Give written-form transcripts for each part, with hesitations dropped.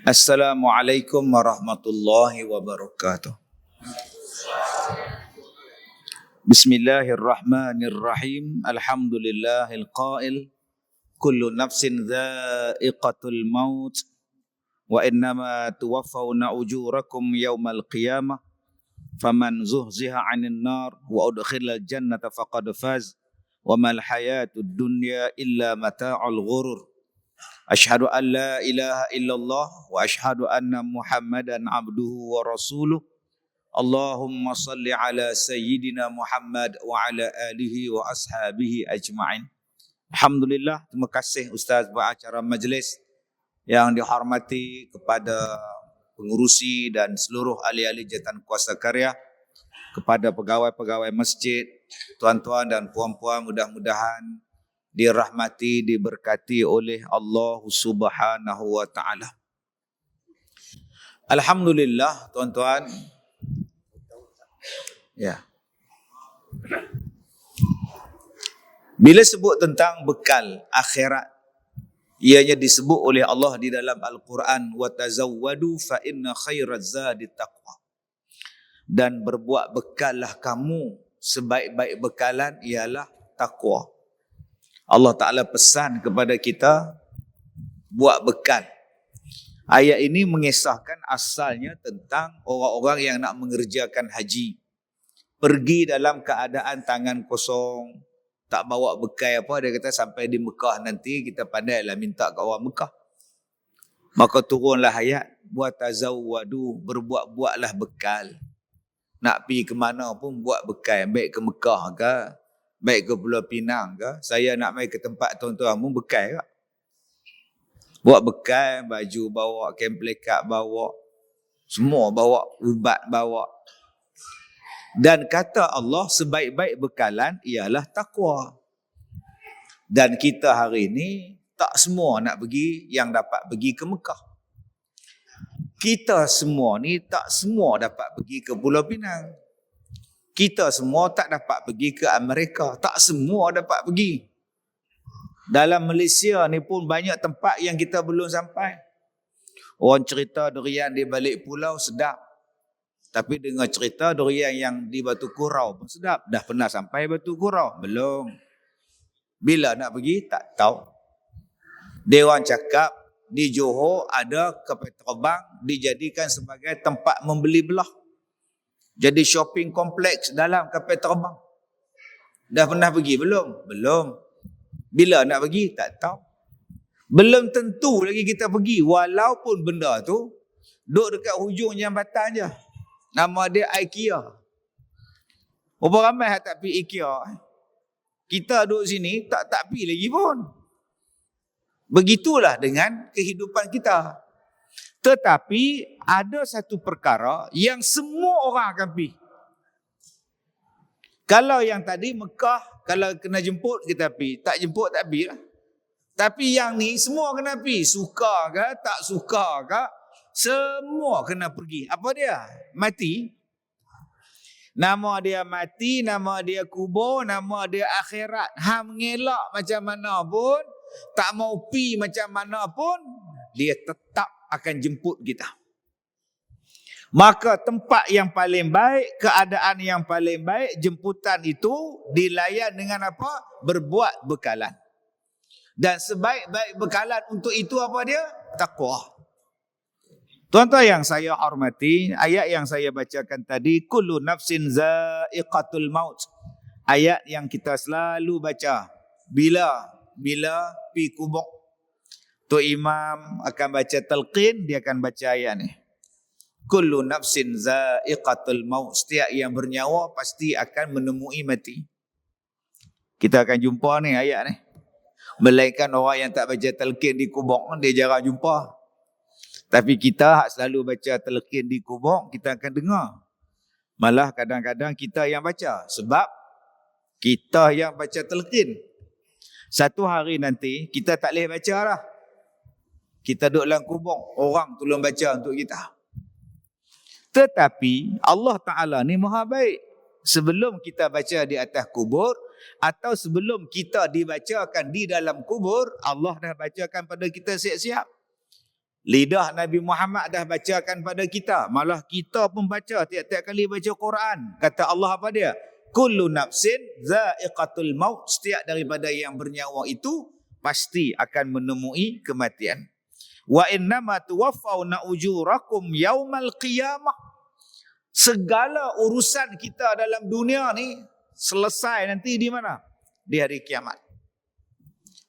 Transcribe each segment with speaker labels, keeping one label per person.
Speaker 1: Assalamualaikum warahmatullahi wabarakatuh. Bismillahirrahmanirrahim. Alhamdulillahil qail kullu nafsin dha'iqatul maut wa innama tuwaffawna ujurakum yawmal qiyamah faman zuhziha 'anil nar wa udkhilal jannata faqad faz wa mal hayatud dunya illa mata'ul ghurur. Asyhadu an la ilaha illallah wa asyhadu anna Muhammadan abduhu wa rasuluh. Allahumma salli ala sayyidina Muhammad wa ala alihi wa ashabihi ajma'in. Alhamdulillah, terima kasih Ustaz pengacara majlis yang dihormati, kepada pengurusi dan seluruh ahli-ahli jawatan kuasa karya, kepada pegawai-pegawai masjid, tuan-tuan dan puan-puan, mudah-mudahan dirahmati, diberkati oleh Allah Subhanahu wa taala. Alhamdulillah, tuan-tuan. Ya. Bila sebut tentang bekal akhirat, ianya disebut oleh Allah di dalam Al-Quran, wa tazawwadu fa inna khairaz zadi taqwa. Dan berbuat bekallah kamu, sebaik-baik bekalan ialah takwa. Allah Ta'ala pesan kepada kita buat bekal. Ayat ini mengisahkan asalnya tentang orang-orang yang nak mengerjakan haji. Pergi dalam keadaan tangan kosong, tak bawa bekal apa. Dia kata sampai di Mekah nanti kita pandailah minta ke orang Mekah. Maka turunlah ayat, buat tazawwadu, berbuat-buatlah bekal. Nak pergi ke mana pun buat bekal, baik ke Mekah ke, baik ke Pulau Pinang ke, saya nak mai ke tempat tuan-tuan pun bekal ke. Buat bekal, baju bawa, kain pelekat bawa, semua bawa, ubat bawa. Dan kata Allah, sebaik-baik bekalan ialah takwa. Dan kita hari ini tak semua nak pergi yang dapat pergi ke Mekah. Kita semua ni tak semua dapat pergi ke Pulau Pinang. Kita semua tak dapat pergi ke Amerika. Tak semua dapat pergi. Dalam Malaysia ni pun banyak tempat yang kita belum sampai. Orang cerita durian di balik pulau sedap. Tapi dengar cerita durian yang di Batu Kurau pun sedap. Dah pernah sampai Batu Kurau? Belum. Bila nak pergi? Tak tahu. Dia orang cakap di Johor ada kapal terbang dijadikan sebagai tempat membeli belah. Jadi shopping kompleks dalam kapal terbang. Dah pernah pergi belum? Belum. Bila nak pergi? Tak tahu. Belum tentu lagi kita pergi. Walaupun benda tu duduk dekat hujung jambatan je. Nama dia IKEA. Berapa ramai yang tak pergi IKEA? Kita duduk sini tak pergi lagi pun. Begitulah dengan kehidupan kita. Tetapi ada satu perkara yang semua orang akan pergi. Kalau yang tadi Mekah, kalau kena jemput kita pergi. Tak jemput tak pergi lah. Tapi yang ni semua kena pergi. Suka ke tak suka ke, semua kena pergi. Apa dia? Mati. Nama dia mati, nama dia kubur, nama dia akhirat. Mengelak macam mana pun, tak mau pergi macam mana pun, dia tetap akan jemput kita. Maka tempat yang paling baik, keadaan yang paling baik, jemputan itu dilayan dengan apa? Berbuat bekalan. Dan sebaik-baik bekalan untuk itu apa dia? Takwa. Tuan-tuan yang saya hormati, ayat yang saya bacakan tadi, kullu nafsin za'iqatul maut. Ayat yang kita selalu baca bila pi kubur. Tok Imam akan baca talqin, dia akan baca ayat ni. Kullu nafsin za'iqatul maut. Setiap yang bernyawa pasti akan menemui mati. Kita akan jumpa ni ayat ni. Melainkan orang yang tak baca talqin di kubur, dia jarang jumpa. Tapi kita hak selalu baca talqin di kubur, kita akan dengar. Malah kadang-kadang kita yang baca. Sebab kita yang baca talqin. Satu hari nanti kita tak boleh baca lah. Kita duduk dalam kubur, orang tolong baca untuk kita. Tetapi Allah Ta'ala ni maha baik. Sebelum kita baca di atas kubur, atau sebelum kita dibacakan di dalam kubur, Allah dah bacakan pada kita siap-siap. Lidah Nabi Muhammad dah bacakan pada kita. Malah kita pun baca tiap-tiap kali baca Quran. Kata Allah apa dia? Kullu nafsin za'iqatul maut. Setiap daripada yang bernyawa itu pasti akan menemui kematian. Wa innama tuwaffawna ujurakum yaumal qiyamah. Segala urusan kita dalam dunia ni selesai nanti di mana? Di hari kiamat.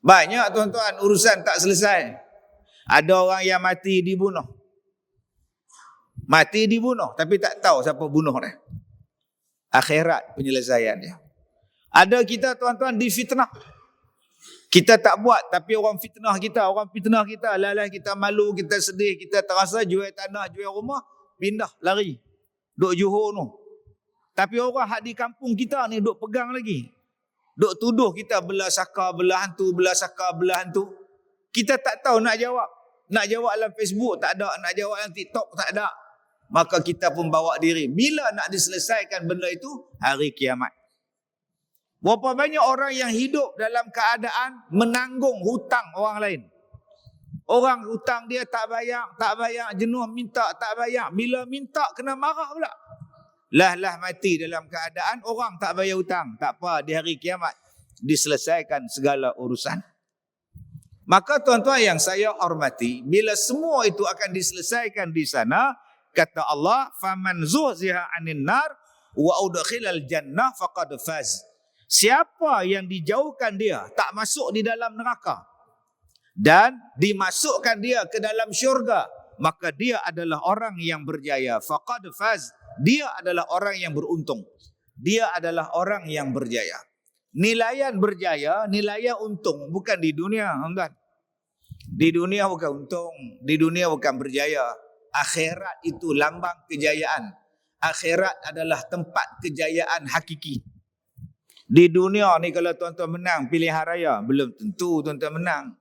Speaker 1: Banyak tuan-tuan urusan tak selesai. Ada orang yang mati dibunuh. Mati dibunuh tapi tak tahu siapa bunuh dia. Akhirat penyelesaian dia. Ada kita tuan-tuan difitnah. Kita tak buat tapi orang fitnah kita. Orang fitnah kita. Lalah kita malu, kita sedih, kita terasa jual tanah, jual rumah, pindah, lari. Duk Johor tu. Tapi orang hak di kampung kita ni duk pegang lagi. Duk tuduh kita belah saka, belah hantu, belah saka, belah hantu. Kita tak tahu nak jawab. Nak jawab dalam Facebook tak ada. Nak jawab dalam TikTok tak ada. Maka kita pun bawa diri. Bila nak diselesaikan benda itu? Hari kiamat. Berapa banyak orang yang hidup dalam keadaan menanggung hutang orang lain. Orang hutang dia tak bayar, jenuh minta, tak bayar. Bila minta kena marah pula. Lah mati dalam keadaan orang tak bayar hutang. Tak apa, di hari kiamat diselesaikan segala urusan. Maka tuan-tuan yang saya hormati, bila semua itu akan diselesaikan di sana, kata Allah, faman zuhziha 'anil nar wa udkhilal jannah faqad faz. Siapa yang dijauhkan dia, tak masuk di dalam neraka dan dimasukkan dia ke dalam syurga, maka dia adalah orang yang berjaya. Faqad faz. Dia adalah orang yang beruntung. Dia adalah orang yang berjaya. Nilaian berjaya, nilaian untung. Bukan di dunia. Di dunia bukan untung. Di dunia bukan berjaya. Akhirat itu lambang kejayaan. Akhirat adalah tempat kejayaan hakiki. Di dunia ni kalau tuan-tuan menang pilihan raya, belum tentu tuan-tuan menang.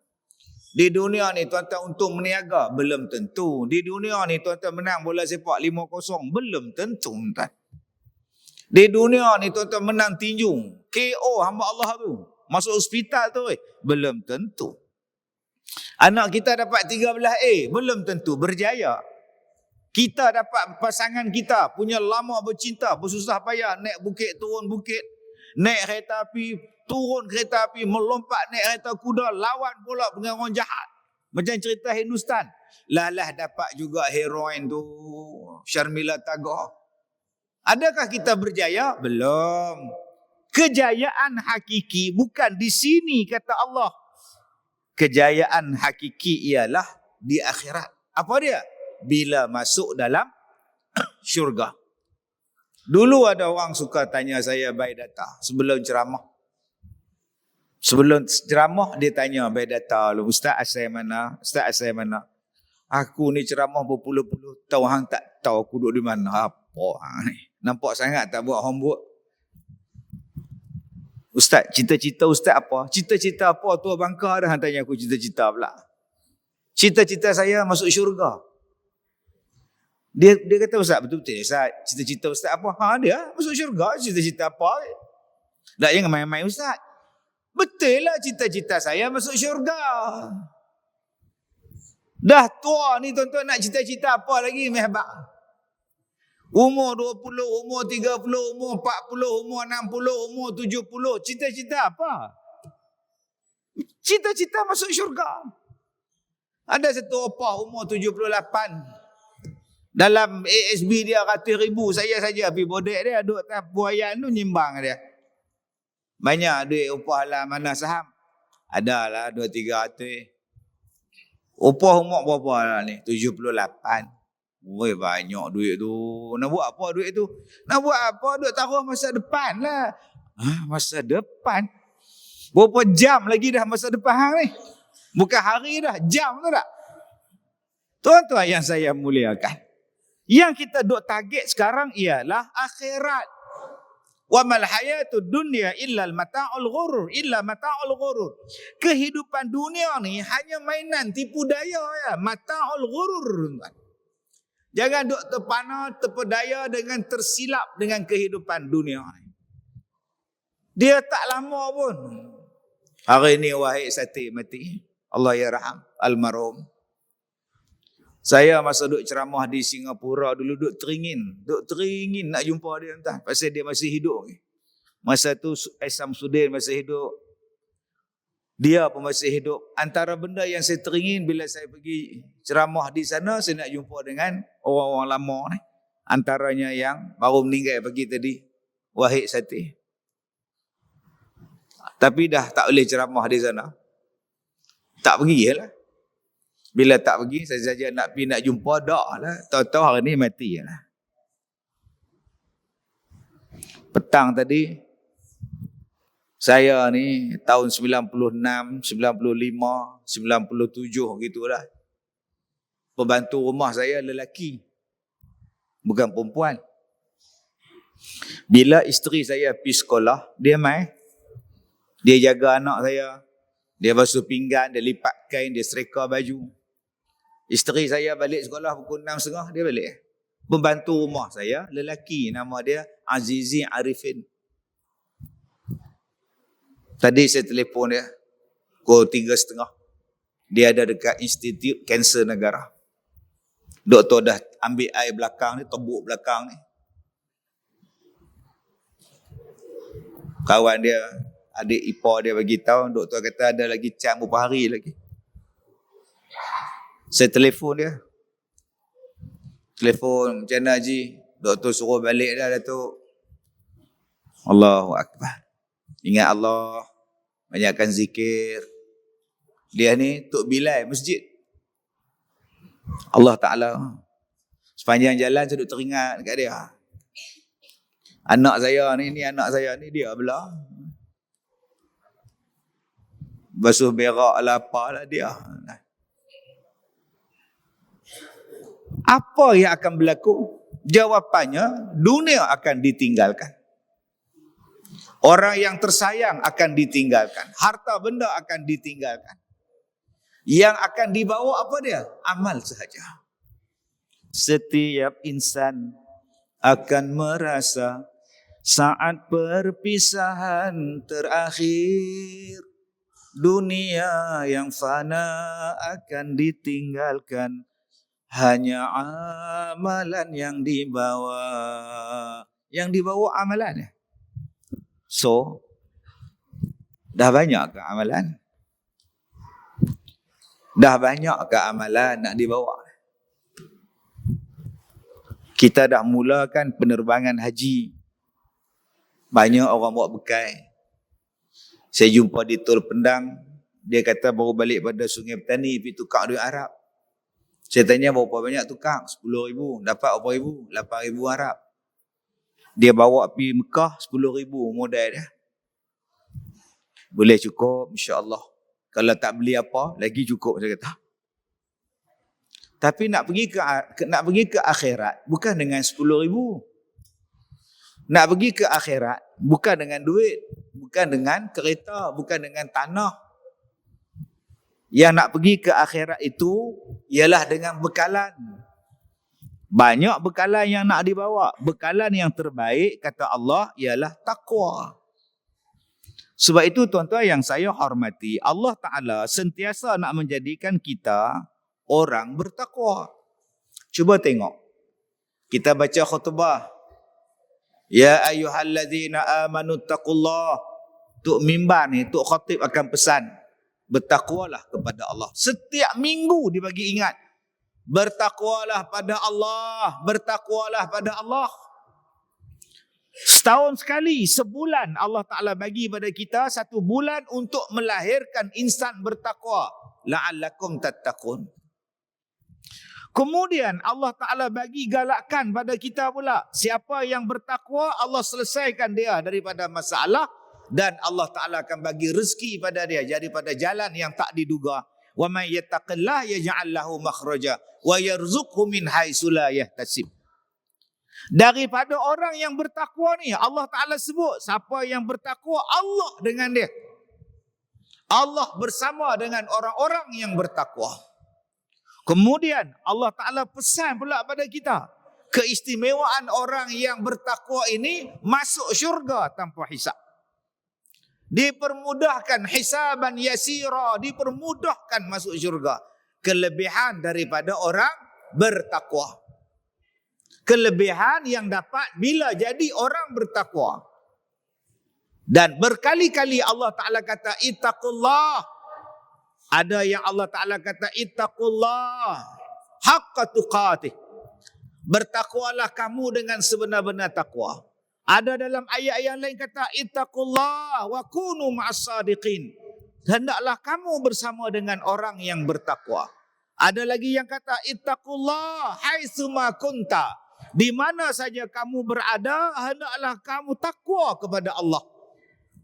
Speaker 1: Di dunia ni tuan-tuan untung meniaga, belum tentu. Di dunia ni tuan-tuan menang bola sepak 5-0, belum tentu tuan. Di dunia ni tuan-tuan menang tinju, KO hamba Allah tu, masuk hospital tu, belum tentu. Anak kita dapat 13A, belum tentu berjaya. Kita dapat pasangan kita punya lama bercinta, bersusah payah naik bukit, turun bukit, naik kereta api, turun kereta api, melompat naik kereta kuda, lawan pula dengan orang jahat. Macam cerita Hindustan. Lah dapat juga heroin tu, Sharmila Tagore. Adakah kita berjaya? Belum. Kejayaan hakiki bukan di sini kata Allah. Kejayaan hakiki ialah di akhirat. Apa dia? Bila masuk dalam syurga. Dulu ada orang suka tanya saya by data sebelum ceramah. Sebelum ceramah dia tanya by data lu, Ustaz asal mana? Ustaz asal mana? Aku ni ceramah berpuluh-puluh tahun, hang tak tahu aku duduk di mana. Apa hang ni? Nampak sangat tak buat homework. Ustaz, cita-cita Ustaz apa? Cita-cita apa? Tua bangka dah hang tanya aku cita-cita pula. Cita-cita saya masuk syurga. Dia kata, Ustaz, betul-betul Ustaz, cita-cita Ustaz apa? Dia masuk syurga, cita-cita apa? Tak, jangan main-main Ustaz. Betul lah cita-cita saya masuk syurga. Dah tua ni tuan-tuan nak cita-cita apa lagi mehbak? Umur 20, umur 30, umur 40, umur 60, umur 70. Cita-cita apa? Cita-cita masuk syurga. Ada satu opah umur 78. Dalam ASB dia ratus ribu. Saya saja pergi bodek dia. Duduk atas buayan tu nyimbang dia. Banyak duit upah lah mana saham. Adalah 2-300. Upah umur berapa lah ni? 78. Woi banyak duit tu. Nak buat apa duit tu? Nak buat apa? Duit taruh masa depan lah. Masa depan? Berapa jam lagi dah masa depan hang ni? Bukan hari dah, jam tu tak? Tuan-tuan yang saya muliakan. Yang kita duk target sekarang ialah akhirat. Wa mal hayatud dunya illa mata'ul ghurur, illa mata'ul ghurur. Kehidupan dunia ni hanya mainan tipu daya ya, mata'ul ghurur. Jangan duk terpana, terpedaya dengan tersilap dengan kehidupan dunia ni. Dia tak lama pun. Hari ni wahid sati mati. Allah yarham almarhum. Saya masa duduk ceramah di Singapura dulu duduk teringin nak jumpa dia entah pasal dia masih hidup. Masa tu Samsudin masih hidup. Dia pun masih hidup. Antara benda yang saya teringin bila saya pergi ceramah di sana, saya nak jumpa dengan orang-orang lama ni. Antaranya yang baru meninggal pagi tadi, Wahid Satih. Tapi dah tak boleh ceramah di sana. Tak pergi lah. Bila tak pergi, saya saja nak pergi nak jumpa, dak lah. Tahu-tahu hari ni mati lah. Petang tadi, saya ni tahun 96, 95, 97 gitulah. Pembantu rumah saya lelaki. Bukan perempuan. Bila isteri saya pergi sekolah, dia mai. Dia jaga anak saya. Dia basuh pinggan, dia lipat kain, dia serika baju. Isteri saya balik sekolah pukul 6.30, dia balik. Pembantu rumah saya, lelaki, nama dia Azizi Arifin. Tadi saya telefon dia, pukul 3.30. Dia ada dekat Institut Kanser Negara. Doktor dah ambil air belakang ni, tebuk belakang ni. Kawan dia, adik ipar dia bagi tahu, doktor kata ada lagi cam beberapa hari lagi. Saya telefon dia. Telefon, macam mana Haji? Doktor suruh balik dah Datuk. Allahu Akbar. Ingat Allah, banyakkan zikir. Dia ni Tok Bilal masjid. Allah Ta'ala. Sepanjang jalan saya duduk teringat dekat dia. Anak saya ni anak saya ni, dia belah. Basuh berak lah apalah dia. Apa yang akan berlaku? Jawapannya, dunia akan ditinggalkan. Orang yang tersayang akan ditinggalkan. Harta benda akan ditinggalkan. Yang akan dibawa apa dia? Amal sahaja. Setiap insan akan merasa saat perpisahan terakhir. Dunia yang fana akan ditinggalkan. Hanya amalan yang dibawa. Yang dibawa amalan. So, dah banyak ke amalan? Dah banyak ke amalan nak dibawa? Kita dah mulakan penerbangan haji. Banyak orang bawa bekal. Saya jumpa di Tol Pendang. Dia kata baru balik pada Sungai Petani pergi tukar duit Arab. Saya tanya berapa banyak tukar? 10,000. Dapat berapa ribu? 8,000 Arab. Dia bawa pergi Mekah 10,000 modal dia. Boleh cukup insya-Allah. Kalau tak beli apa, lagi cukup saya kata. Tapi nak pergi ke akhirat bukan dengan 10,000. Nak pergi ke akhirat bukan dengan duit, bukan dengan kereta, bukan dengan tanah. Yang nak pergi ke akhirat itu ialah dengan bekalan. Banyak bekalan yang nak dibawa. Bekalan yang terbaik kata Allah ialah takwa. Sebab itu tuan-tuan yang saya hormati, Allah Ta'ala sentiasa nak menjadikan kita orang bertakwa. Cuba tengok. Kita baca khutbah. Ya ayyuhallazina amanu taqullah. Tok mimbar ni, tok khatib akan pesan. Bertakwalah kepada Allah. Setiap minggu dibagi ingat. Bertakwalah pada Allah. Bertakwalah pada Allah. Setahun sekali, sebulan Allah Ta'ala bagi pada kita satu bulan untuk melahirkan insan bertakwa. La'allakum tattaqun. Kemudian Allah Ta'ala bagi galakkan pada kita pula. Siapa yang bertakwa, Allah selesaikan dia daripada masalah. Dan Allah Ta'ala akan bagi rezeki pada dia daripada jalan yang tak diduga. Wa may yattaqillah yaj'al lahu makhraja wa yarzuqhu min haitsu la yahtasib. Daripada orang yang bertakwa ni, Allah Ta'ala sebut siapa yang bertakwa, Allah dengan dia. Allah bersama dengan orang-orang yang bertakwa. Kemudian Allah Ta'ala pesan pula pada kita, keistimewaan orang yang bertakwa ini masuk syurga tanpa hisab. Dipermudahkan hisaban yasira, dipermudahkan masuk syurga. Kelebihan daripada orang bertakwa. Kelebihan yang dapat bila jadi orang bertakwa. Dan berkali-kali Allah Ta'ala kata ittaqullah. Ada yang Allah Ta'ala kata ittaqullah haqqa tuqatih. Bertakwalah kamu dengan sebenar-benar takwa. Ada dalam ayat yang lain kata ittaqullah wa kunu ma'as sadiqin. Hendaklah kamu bersama dengan orang yang bertakwa. Ada lagi yang kata ittaqullah haitsuma kunta. Di mana saja kamu berada, hendaklah kamu takwa kepada Allah.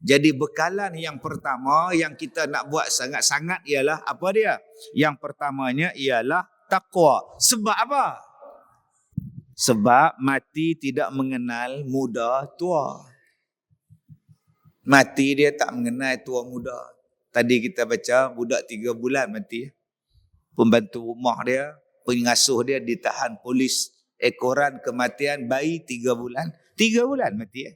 Speaker 1: Jadi bekalan yang pertama yang kita nak buat sangat-sangat ialah apa dia? Yang pertamanya ialah takwa. Sebab apa? Sebab mati tidak mengenal muda tua. Mati dia tak mengenal tua muda. Tadi kita baca budak 3 bulan mati. Pembantu rumah dia, pengasuh dia ditahan polis. Ekoran kematian bayi 3 bulan. 3 bulan mati.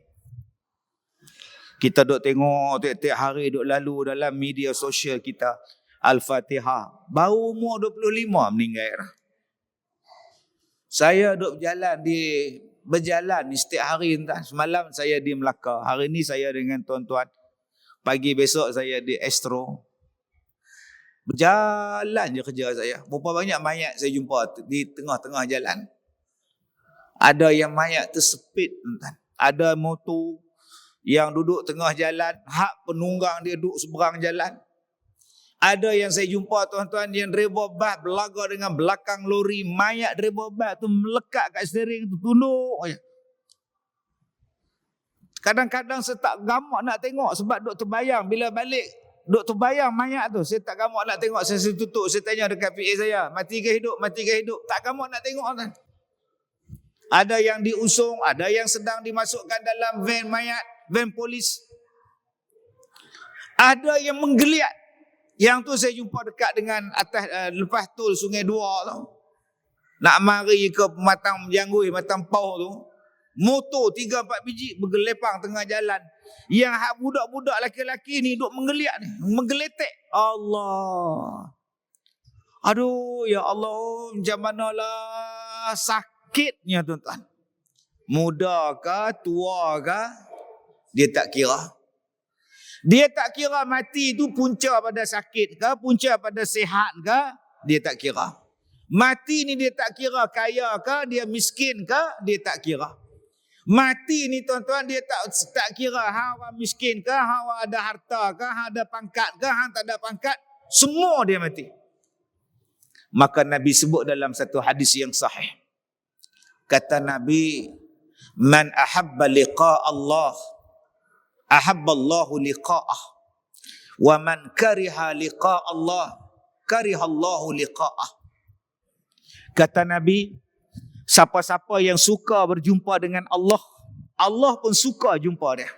Speaker 1: Kita duk tengok tiap-tiap hari duk lalu dalam media sosial kita. Al-Fatihah. Baru umur 25 meninggal. Saya duk berjalan ni setiap hari. Semalam saya di Melaka. Hari ni saya dengan tuan-tuan. Pagi besok saya di Astro. Berjalan je kerja saya. Berapa banyak mayat saya jumpa di tengah-tengah jalan. Ada yang mayat tersepit. Ada motor yang duduk tengah jalan, hak penunggang dia duduk seberang jalan. Ada yang saya jumpa tuan-tuan yang driver bas berlaga dengan belakang lori, mayat driver bas tu melekat kat steering tu, tunduk aja. Kadang-kadang saya tak gamak nak tengok sebab duk terbayang bila balik duk terbayang mayat tu. Saya tak gamak nak tengok, saya tutup, saya tanya dekat PA saya, mati ke hidup, mati ke hidup. Tak gamak nak tengok kan. Ada yang diusung, ada yang sedang dimasukkan dalam van mayat, van polis. Ada yang menggeliat. Yang tu saya jumpa dekat dengan atas lepas tol Sungai Dua tu. Nak mari ke Matang Menjanggui, Matang Pau tu. Motor 3-4 biji bergelepang tengah jalan. Yang hak budak-budak laki-laki ni duk menggeliat ni, menggeletek. Allah. Aduh, ya Allah, macam manalah sakitnya tuan-tuan. Muda ke, tua ke, dia tak kira. Dia tak kira mati itu punca pada sakit ke, punca pada sihat ke, dia tak kira. Mati ni dia tak kira kaya ke, dia miskin ke, dia tak kira. Mati ni tuan-tuan dia tak kira hang orang miskin ke, hang orang ada harta ke, hang ada pangkat ke, hang tak ada pangkat, semua dia mati. Maka Nabi sebut dalam satu hadis yang sahih. Kata Nabi, man ahabba liqa Allah ahabba Allahu liqa'ah wa man kariha liqa Allah kariha Allahu liqa'ah. Kata Nabi, siapa-siapa yang suka berjumpa dengan Allah, Allah pun suka jumpa dia.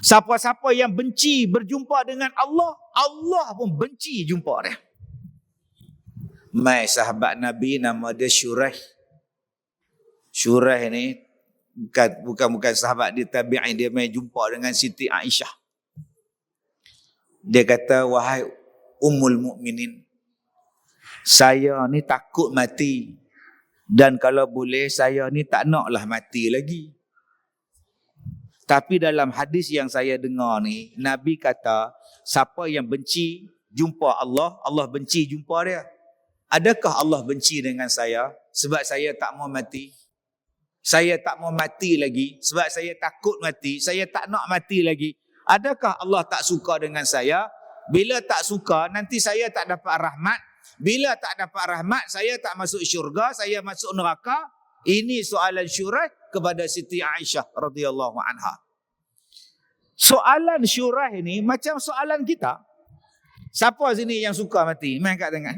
Speaker 1: Siapa-siapa yang benci berjumpa dengan Allah, Allah pun benci jumpa dia. Mai sahabat Nabi nama dia Syuraih. Syuraih ni bukan sahabat dia tabi'in, dia mai jumpa dengan Siti Aisyah. Dia kata, wahai Ummul Mukminin, saya ni takut mati. Dan kalau boleh saya ni tak naklah mati lagi. Tapi dalam hadis yang saya dengar ni, Nabi kata, siapa yang benci jumpa Allah, Allah benci jumpa dia. Adakah Allah benci dengan saya sebab saya tak mau mati? Saya tak mau mati lagi sebab saya takut mati, saya tak nak mati lagi. Adakah Allah tak suka dengan saya? Bila tak suka, nanti saya tak dapat rahmat. Bila tak dapat rahmat, saya tak masuk syurga, saya masuk neraka. Ini soalan Syuraih kepada Siti Aisyah radhiyallahu anha. Soalan Syuraih ini macam soalan kita. Siapa sini yang suka mati? Main kat tangan.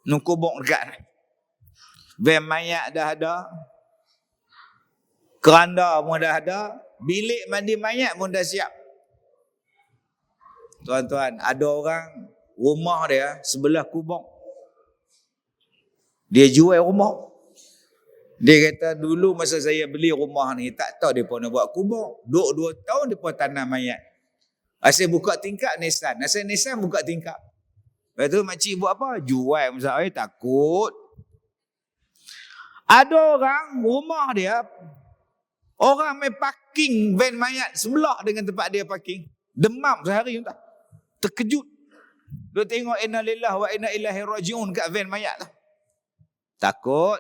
Speaker 1: Nukubuk dekat. Van mayat dah ada. Keranda pun dah ada. Bilik mandi mayat pun dah siap. Tuan-tuan, ada orang rumah dia sebelah kubur. Dia jual rumah. Dia kata dulu masa saya beli rumah ni tak tahu dia pun nak buat kubur. 2 tahun dia pun tanam mayat. Asyik buka tingkap Nissan. Asyik Nissan buka tingkap. Lepas tu makcik buat apa? Jual masak air, takut. Ada orang rumah dia, orang main parking van mayat sebelah dengan tempat dia parking. Demam sehari entah. Terkejut. Dia tengok inna lillahi wa inna ilaihi rajiun kat van mayat tu. Takut.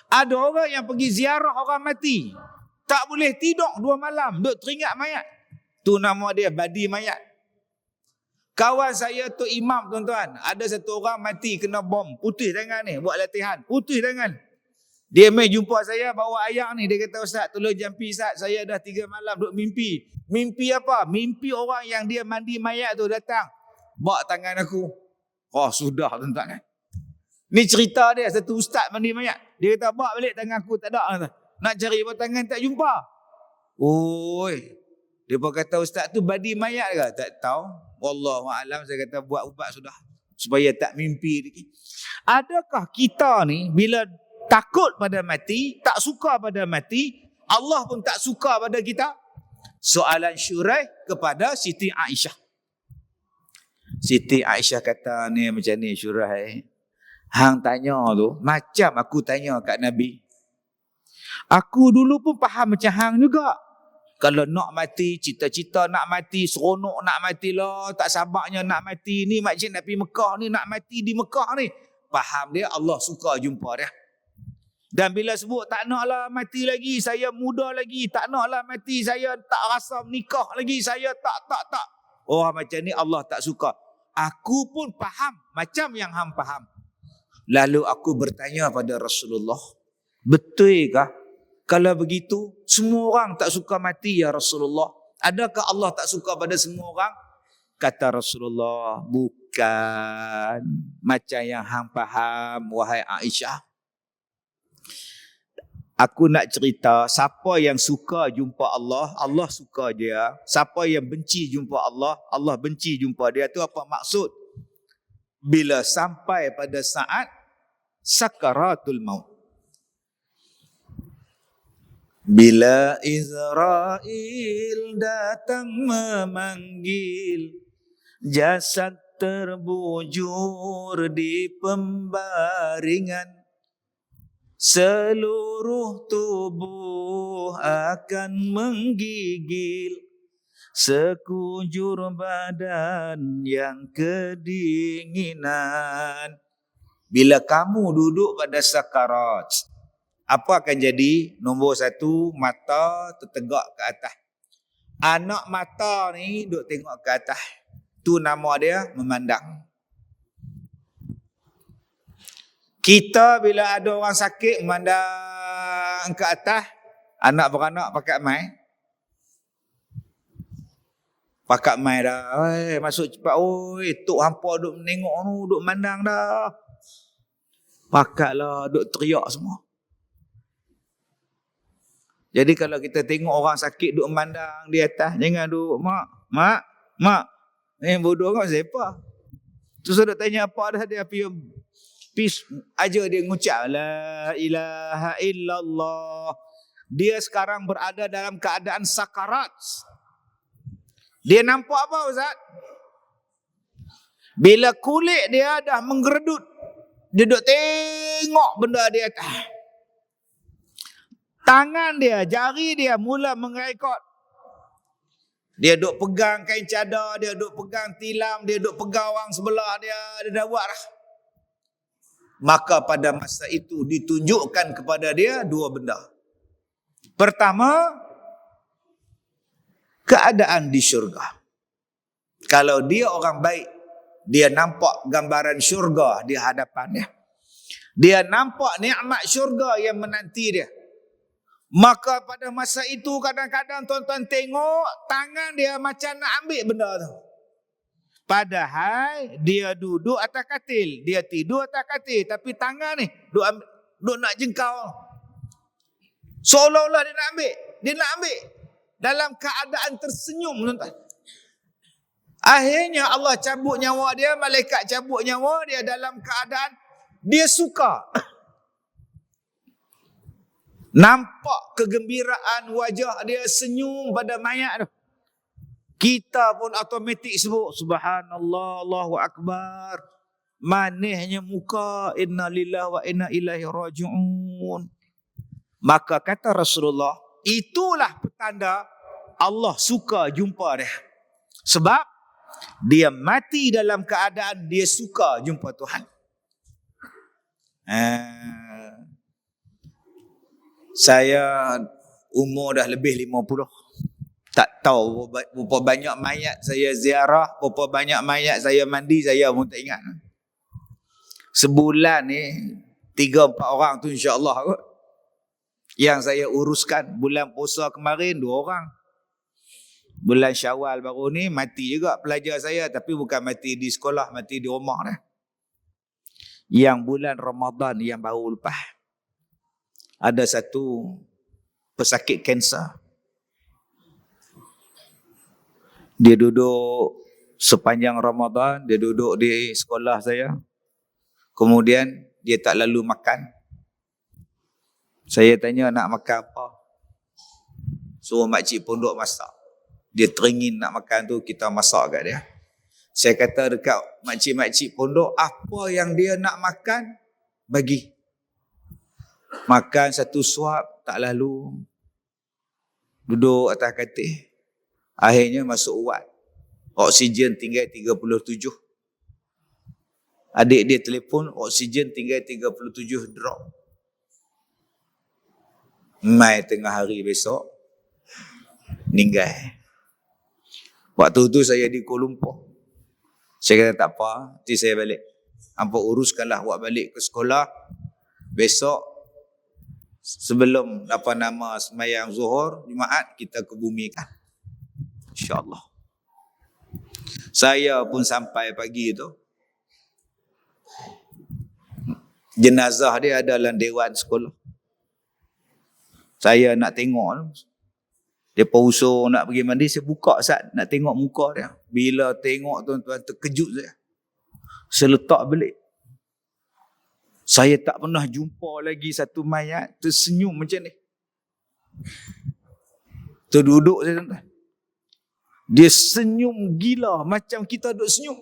Speaker 1: Ada orang yang pergi ziarah orang mati. Tak boleh tidur 2 malam. Duk teringat mayat. Tu nama dia badi mayat. Kawan saya tu imam tuan-tuan. Ada satu orang mati kena bom. Putih tangan ni. Buat latihan. Putih tangan. Dia main jumpa saya bawa ayak ni. Dia kata, Ustaz tolong jampi Ustaz. Saya dah 3 malam duk mimpi. Mimpi apa? Mimpi orang yang dia mandi mayat tu datang. Bawa tangan aku. Oh sudah tuan-tuan. Ni cerita dia. Satu ustaz mandi mayat. Dia kata bawa balik tangan aku tak ada. Nak cari bawa tangan tak jumpa. Oi. Dia pun kata ustaz tu badi mayat ke? Tak tahu. Wallahualam. Saya kata buat ubat sudah. Supaya tak mimpi lagi. Adakah kita ni bila takut pada mati, tak suka pada mati, Allah pun tak suka pada kita? Soalan Syuraih kepada Siti Aisyah. Siti Aisyah kata ni macam ni Syuraih. Hang tanya tu macam aku tanya kat Nabi. Aku dulu pun faham macam hang juga. Kalau nak mati, cita-cita nak mati, seronok nak mati lah, tak sabarnya nak mati. Ni makcik nak pergi Mekah ni, nak mati di Mekah ni. Faham dia, Allah suka jumpa dia. Dan bila sebut tak naklah mati lagi, saya muda lagi, tak naklah mati, saya tak rasa menikah lagi, saya tak. Oh macam ni Allah tak suka. Aku pun faham macam yang hang faham. Lalu aku bertanya pada Rasulullah, betulkah kalau begitu semua orang tak suka mati ya Rasulullah? Adakah Allah tak suka pada semua orang? Kata Rasulullah, bukan macam yang hang faham wahai Aisyah. Aku nak cerita, siapa yang suka jumpa Allah, Allah suka dia. Siapa yang benci jumpa Allah, Allah benci jumpa dia. Itu apa maksud? Bila sampai pada saat sakaratul maut. Bila Israel datang memanggil, jasad terbujur di pembaringan, seluruh tubuh akan menggigil, sekujur badan yang kedinginan. Bila kamu duduk pada sakarat, apa akan jadi? Nombor 1, mata tertegak ke atas. Anak mata ni duduk tengok ke atas. Tu nama dia memandang. Kita bila ada orang sakit memandang ke atas, anak beranak pakat mai. Pakat mai dah. Oi, masuk cepat. Oi, tok hampa duk menengok tu, duk mandang dah. Pakatlah duk teriak semua. Jadi kalau kita tengok orang sakit duk memandang di atas, jangan duk mak. Ni bodoh kau siapa? Terus duk tanya apa dah dia peace aja dia ngucap la ilaha illallah. Dia sekarang berada dalam keadaan sakarat. Dia nampak apa Ustaz? Bila kulit dia dah menggeredut, dia duk tengok benda di atas. Tangan dia, jari dia mula mengerekot. Dia duk pegang kain cadar, dia duk pegang tilam, dia duk pegang orang sebelah dia dah buat dah. Maka pada masa itu ditunjukkan kepada dia 2 benda. Pertama, keadaan di syurga. Kalau dia orang baik, dia nampak gambaran syurga di hadapannya. Dia nampak nikmat syurga yang menanti dia. Maka pada masa itu kadang-kadang tuan-tuan tengok tangan dia macam nak ambil benda tu. Padahal dia duduk atas katil, dia tidur atas katil, tapi tangan ni duk nak jengkau. Seolah-olah dia nak ambil dalam keadaan tersenyum tuan-tuan. Akhirnya Allah cabut nyawa dia, malaikat cabut nyawa dia dalam keadaan dia suka. Nampak kegembiraan wajah dia, senyum pada mayat tu. Kita pun automatik sebut subhanallah, Allahu akbar. Manisnya muka, inna lillahi wa inna ilaihi raji'un. Maka kata Rasulullah, itulah petanda Allah suka jumpa dia. Sebab dia mati dalam keadaan dia suka jumpa Tuhan. Saya umur dah lebih 50. Tak tahu berapa banyak mayat saya ziarah, berapa banyak mayat saya mandi, saya pun tak ingat. Sebulan ni 3-4 orang tu insya-Allah kot. Yang saya uruskan. Bulan puasa kemarin 2 orang. Bulan Syawal baru ni mati juga pelajar saya, tapi bukan mati di sekolah, mati di rumah dah. Yang bulan Ramadan yang baru lepas, ada satu pesakit kanser. Dia duduk sepanjang Ramadan, dia duduk di sekolah saya. Kemudian dia tak lalu makan. Saya tanya nak makan apa? Suruh makcik pondok masak. Dia teringin nak makan tu, kita masak kat dia. Saya kata dekat makcik-makcik pondok, apa yang dia nak makan, bagi. Makan satu suap, tak lalu. Duduk atas katil. Akhirnya masuk wad. Oksigen tinggal 37. Adik dia telefon, oksigen tinggal 37 drop. Mai tengah hari besok, meninggal. Waktu tu saya di Kuala Lumpur. Saya kata tak apa, nanti saya balik. Hampa uruskanlah awak balik ke sekolah. Besok, sebelum semayang Zuhur, Jumaat, kita kebumikan. InsyaAllah. Saya pun sampai pagi tu, jenazah dia ada dalam dewan sekolah. Saya nak tengok. Dia pausur nak pergi mandi, saya buka sat nak tengok muka dia. Bila tengok tuan-tuan, terkejut saya. Saya letak balik. Saya tak pernah jumpa lagi satu mayat tersenyum macam ni. Terduduk saya tuan-tuan. Dia senyum gila macam kita duduk senyum.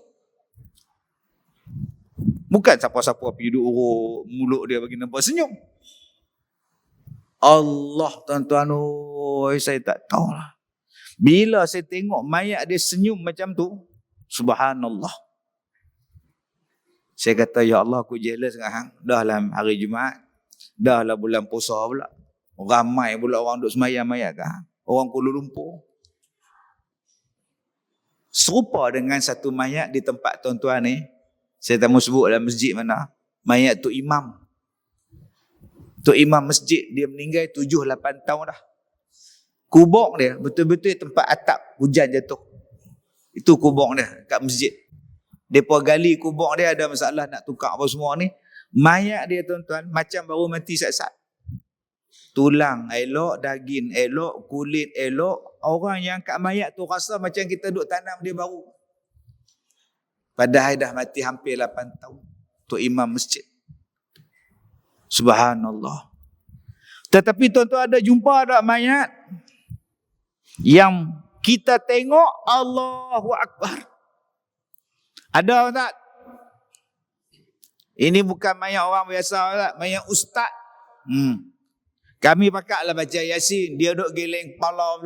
Speaker 1: Bukan siapa-siapa pergi duduk urut mulut dia bagi nampak senyum. Allah tuan-tuan, saya tak tahulah. Bila saya tengok mayat dia senyum macam tu, subhanallah. Saya kata, ya Allah, aku jealous dengan hang. Dah lah hari Jumaat, dah lah bulan puasa pula. Ramai pula orang duduk semayang mayat kan. Orang Kuala Lumpur. Serupa dengan satu mayat di tempat tuan-tuan ni. Saya tak mau sebut dalam masjid mana. Mayat Tok Imam. Tok Imam masjid, dia meninggal 7-8 tahun dah. Kubur dia betul-betul tempat atap hujan jatuh. Itu kubur dia kat masjid. Depa gali kubur dia, ada masalah nak tukar apa semua ni. Mayat dia tuan-tuan macam baru mati sat-sat. Tulang elok, daging elok, kulit elok. Orang yang kat mayat tu rasa macam kita duk tanam dia baru. Padahal dah mati hampir 8 tahun. Tok Imam masjid. Subhanallah. Tetapi tuan-tuan ada jumpa tak mayat yang kita tengok Allahu Akbar? Ada tak? Ini bukan mayat orang biasa tak? Mayat ustaz. Kami pakaklah baca Yasin. Dia duduk geleng kepala.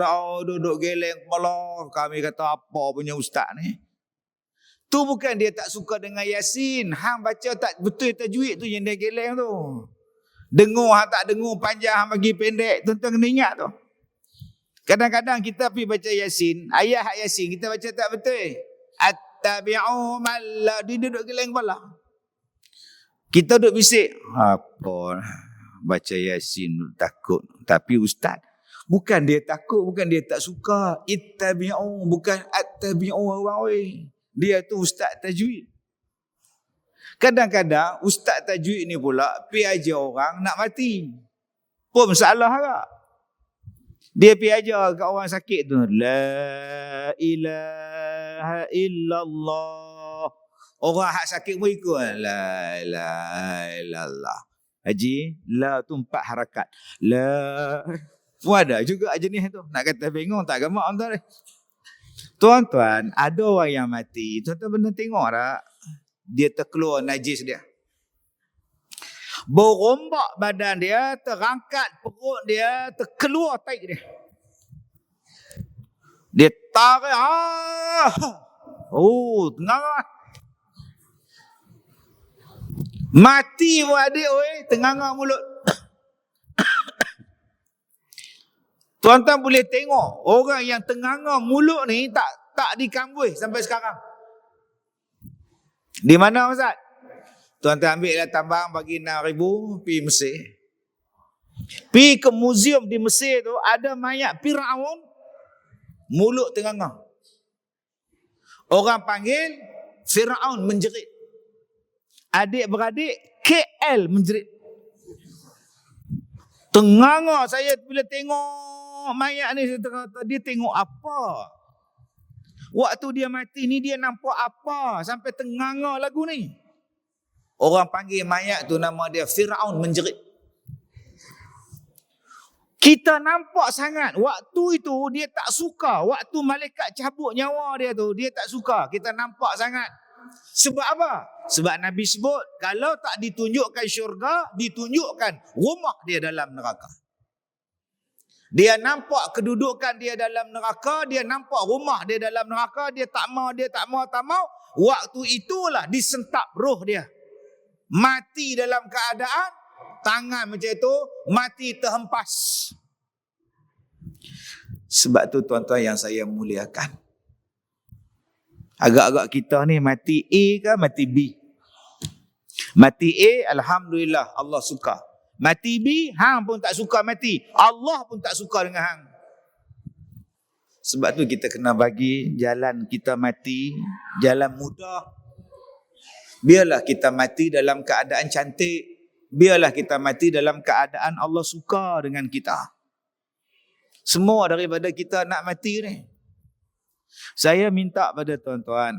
Speaker 1: Duduk geleng kepala. Kami kata apa punya ustaz ni? Tu bukan dia tak suka dengan Yasin. Hang baca tak betul tajwid tu yang dia geleng tu. Dengar hang tak dengar panjang, hang bagi pendek. Tuan-tuan kena ingat tu. Kadang-kadang kita pergi baca Yasin. Ayat Yasin kita baca tak betul. Attabi'u malla. Dia duduk geleng kepala. Kita duduk bisik. Apa? Baca Yasin takut. Tapi ustaz, bukan dia takut, bukan dia tak suka. Ittabi'u, bukan attabi'u awai. Dia tu ustaz tajwid. Kadang-kadang ustaz tajwid ni pula pergi ajar orang nak mati. Pun masalah tak? Dia pergi ajar kat orang sakit tu. La ilaha illallah. Orang hak sakit pun ikut. La ilaha illallah. Haji, la tu 4 harakat. La. Pun ada juga jenis tu. Nak kata bingung tak gamak tuan ni. Tuan-tuan, ada orang yang mati. Tuan-tuan pernah tengok tak? Dia terkeluar najis dia. Berombak badan dia, terangkat perut dia, terkeluar taik dia. Dia tarik. Tenang lah. Mati pun adik, tenganga mulut. Tuan-tuan boleh tengok orang yang tenganga mulut ni tak dikambui sampai sekarang. Di mana Ustaz? Tuan-tuan ambil lah tambang bagi 6,000 pergi Mesir. Pergi ke muzium di Mesir tu ada mayat Firaun mulut tenganga. Orang panggil Firaun menjerit. Adik-beradik KL menjerit. Tenganga saya bila tengok mayat ni, dia tengok apa? Waktu dia mati ni dia nampak apa? Sampai tenganga lagu ni. Orang panggil mayat tu nama dia Firaun menjerit. Kita nampak sangat waktu itu dia tak suka. Waktu malaikat cabut nyawa dia tu, dia tak suka. Kita nampak sangat. Sebab apa? Sebab Nabi sebut kalau tak ditunjukkan syurga, ditunjukkan rumah dia dalam neraka. Dia nampak kedudukan dia dalam neraka, dia nampak rumah dia dalam neraka, dia tak mau. Waktu itulah disentap roh dia. Mati dalam keadaan tangan macam itu, mati terhempas. Sebab tu tuan-tuan yang saya muliakan, agak-agak kita ni mati A ke mati B? Mati A, alhamdulillah Allah suka. Mati B, hang pun tak suka mati. Allah pun tak suka dengan hang. Sebab tu kita kena bagi jalan kita mati, jalan mudah. Biarlah kita mati dalam keadaan cantik. Biarlah kita mati dalam keadaan Allah suka dengan kita. Semua daripada kita nak mati ni. Saya minta pada tuan-tuan,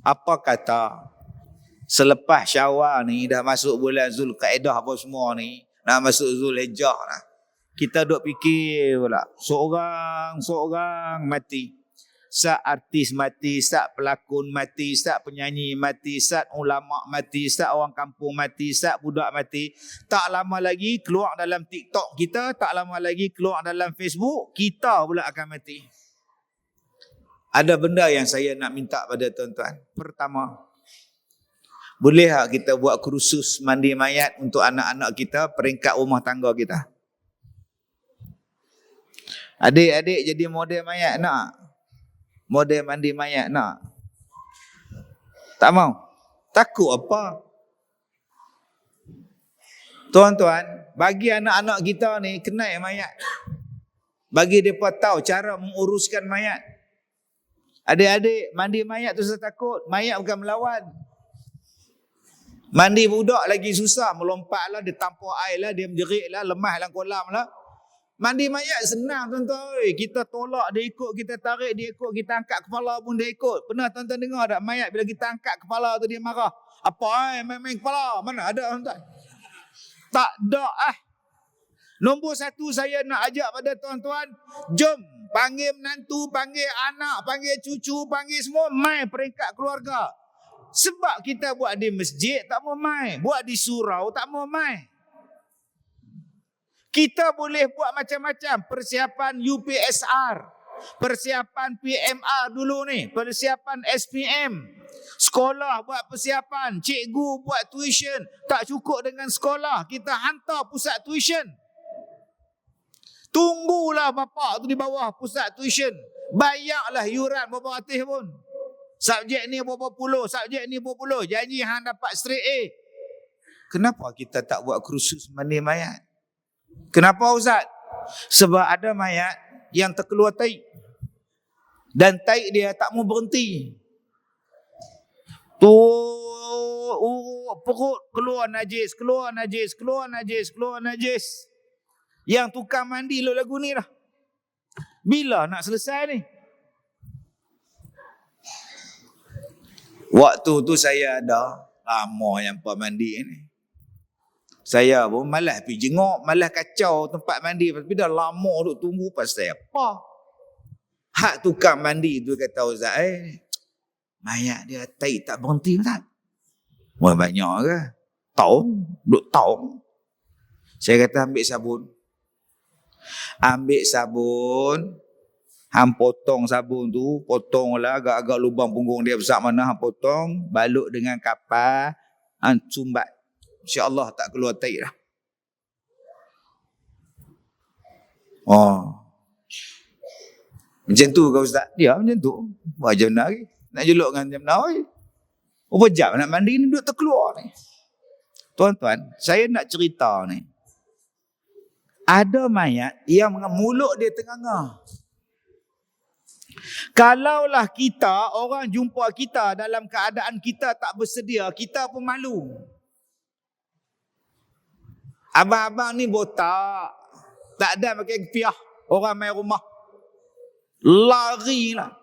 Speaker 1: apa kata selepas Syawal ni dah masuk bulan Zulkaidah apa semua ni, nak masuk Zulhijjah lah. Kita duk fikir pula, seorang mati. Sat artis mati, sat pelakon mati, sat penyanyi mati, sat ulama mati, sat orang kampung mati, sat budak mati. Tak lama lagi keluar dalam TikTok kita, tak lama lagi keluar dalam Facebook, kita pula akan mati. Ada benda yang saya nak minta pada tuan-tuan. Pertama, boleh tak kita buat kursus mandi mayat untuk anak-anak kita, peringkat rumah tangga kita? Adik-adik jadi model mayat nak? Model mandi mayat nak? Tak mau? Takut apa? Tuan-tuan, bagi anak-anak kita ni kenal mayat. Bagi mereka tahu cara menguruskan mayat. Adik-adik, mandi mayat tu saya takut. Mayat bukan melawan. Mandi budak lagi susah. Melompat lah, dia tampuk air lah, dia menjerit lah, lemah dalam kolam lah. Mandi mayat senang tuan-tuan. Kita tolak dia ikut, kita tarik dia ikut, kita angkat kepala pun dia ikut. Pernah tuan-tuan dengar tak mayat bila kita angkat kepala tu dia marah? Apa main-main kepala? Mana ada tuan-tuan? Tak ada Nombor satu saya nak ajak pada tuan-tuan, jom panggil menantu, panggil anak, panggil cucu, panggil semua, mai peringkat keluarga. Sebab kita buat di masjid tak mau mai, buat di surau tak mau mai. Kita boleh buat macam-macam, persiapan UPSR, persiapan PMR dulu ni, persiapan SPM. Sekolah buat persiapan, cikgu buat tuition. Tak cukup dengan sekolah, kita hantar pusat tuition. Tunggulah bapak tu di bawah pusat tuition. Bayarlah yuran berapa ratus pun. Subjek ni berapa puluh, subjek ni berapa puluh. Janji hang dapat straight A. Kenapa kita tak buat kursus mandi mayat? Kenapa Ustaz? Sebab ada mayat yang terkeluar taik. Dan taik dia tak mau berhenti. Perut keluar najis, keluar najis, keluar najis, keluar najis. Yang tukang mandi lo lagu ni lah. Bila nak selesai ni? Waktu tu saya ada lama yang pak mandi ni. Saya pun malas pergi jenguk, malas kacau tempat mandi. Tapi dah lama duk tunggu pasal apa? Hak tukang mandi tu kata Ustaz, mayat dia tai tak berhenti Ustaz. Wah banyak ke? Duk tahu. Saya kata ambil sabun. Hang potong sabun tu, potonglah agak-agak lubang punggung dia besar mana, hang potong, balut dengan kapal, hang cumbat. InsyaAllah tak keluar tai dah. Macam tu kau Ustaz? Dia macam tu. Buat jam lagi. Nak jeluk dengan jam lagi. Berapa jam nak mandi ni duduk terkeluar ni. Tuan-tuan, saya nak cerita ni. Ada mayat yang mulut dia tengah-tengah. Kalaulah kita, orang jumpa kita dalam keadaan kita tak bersedia, kita pun malu. Abang-abang ni botak. Tak ada pakai kepiah. Orang main rumah. Lari lah.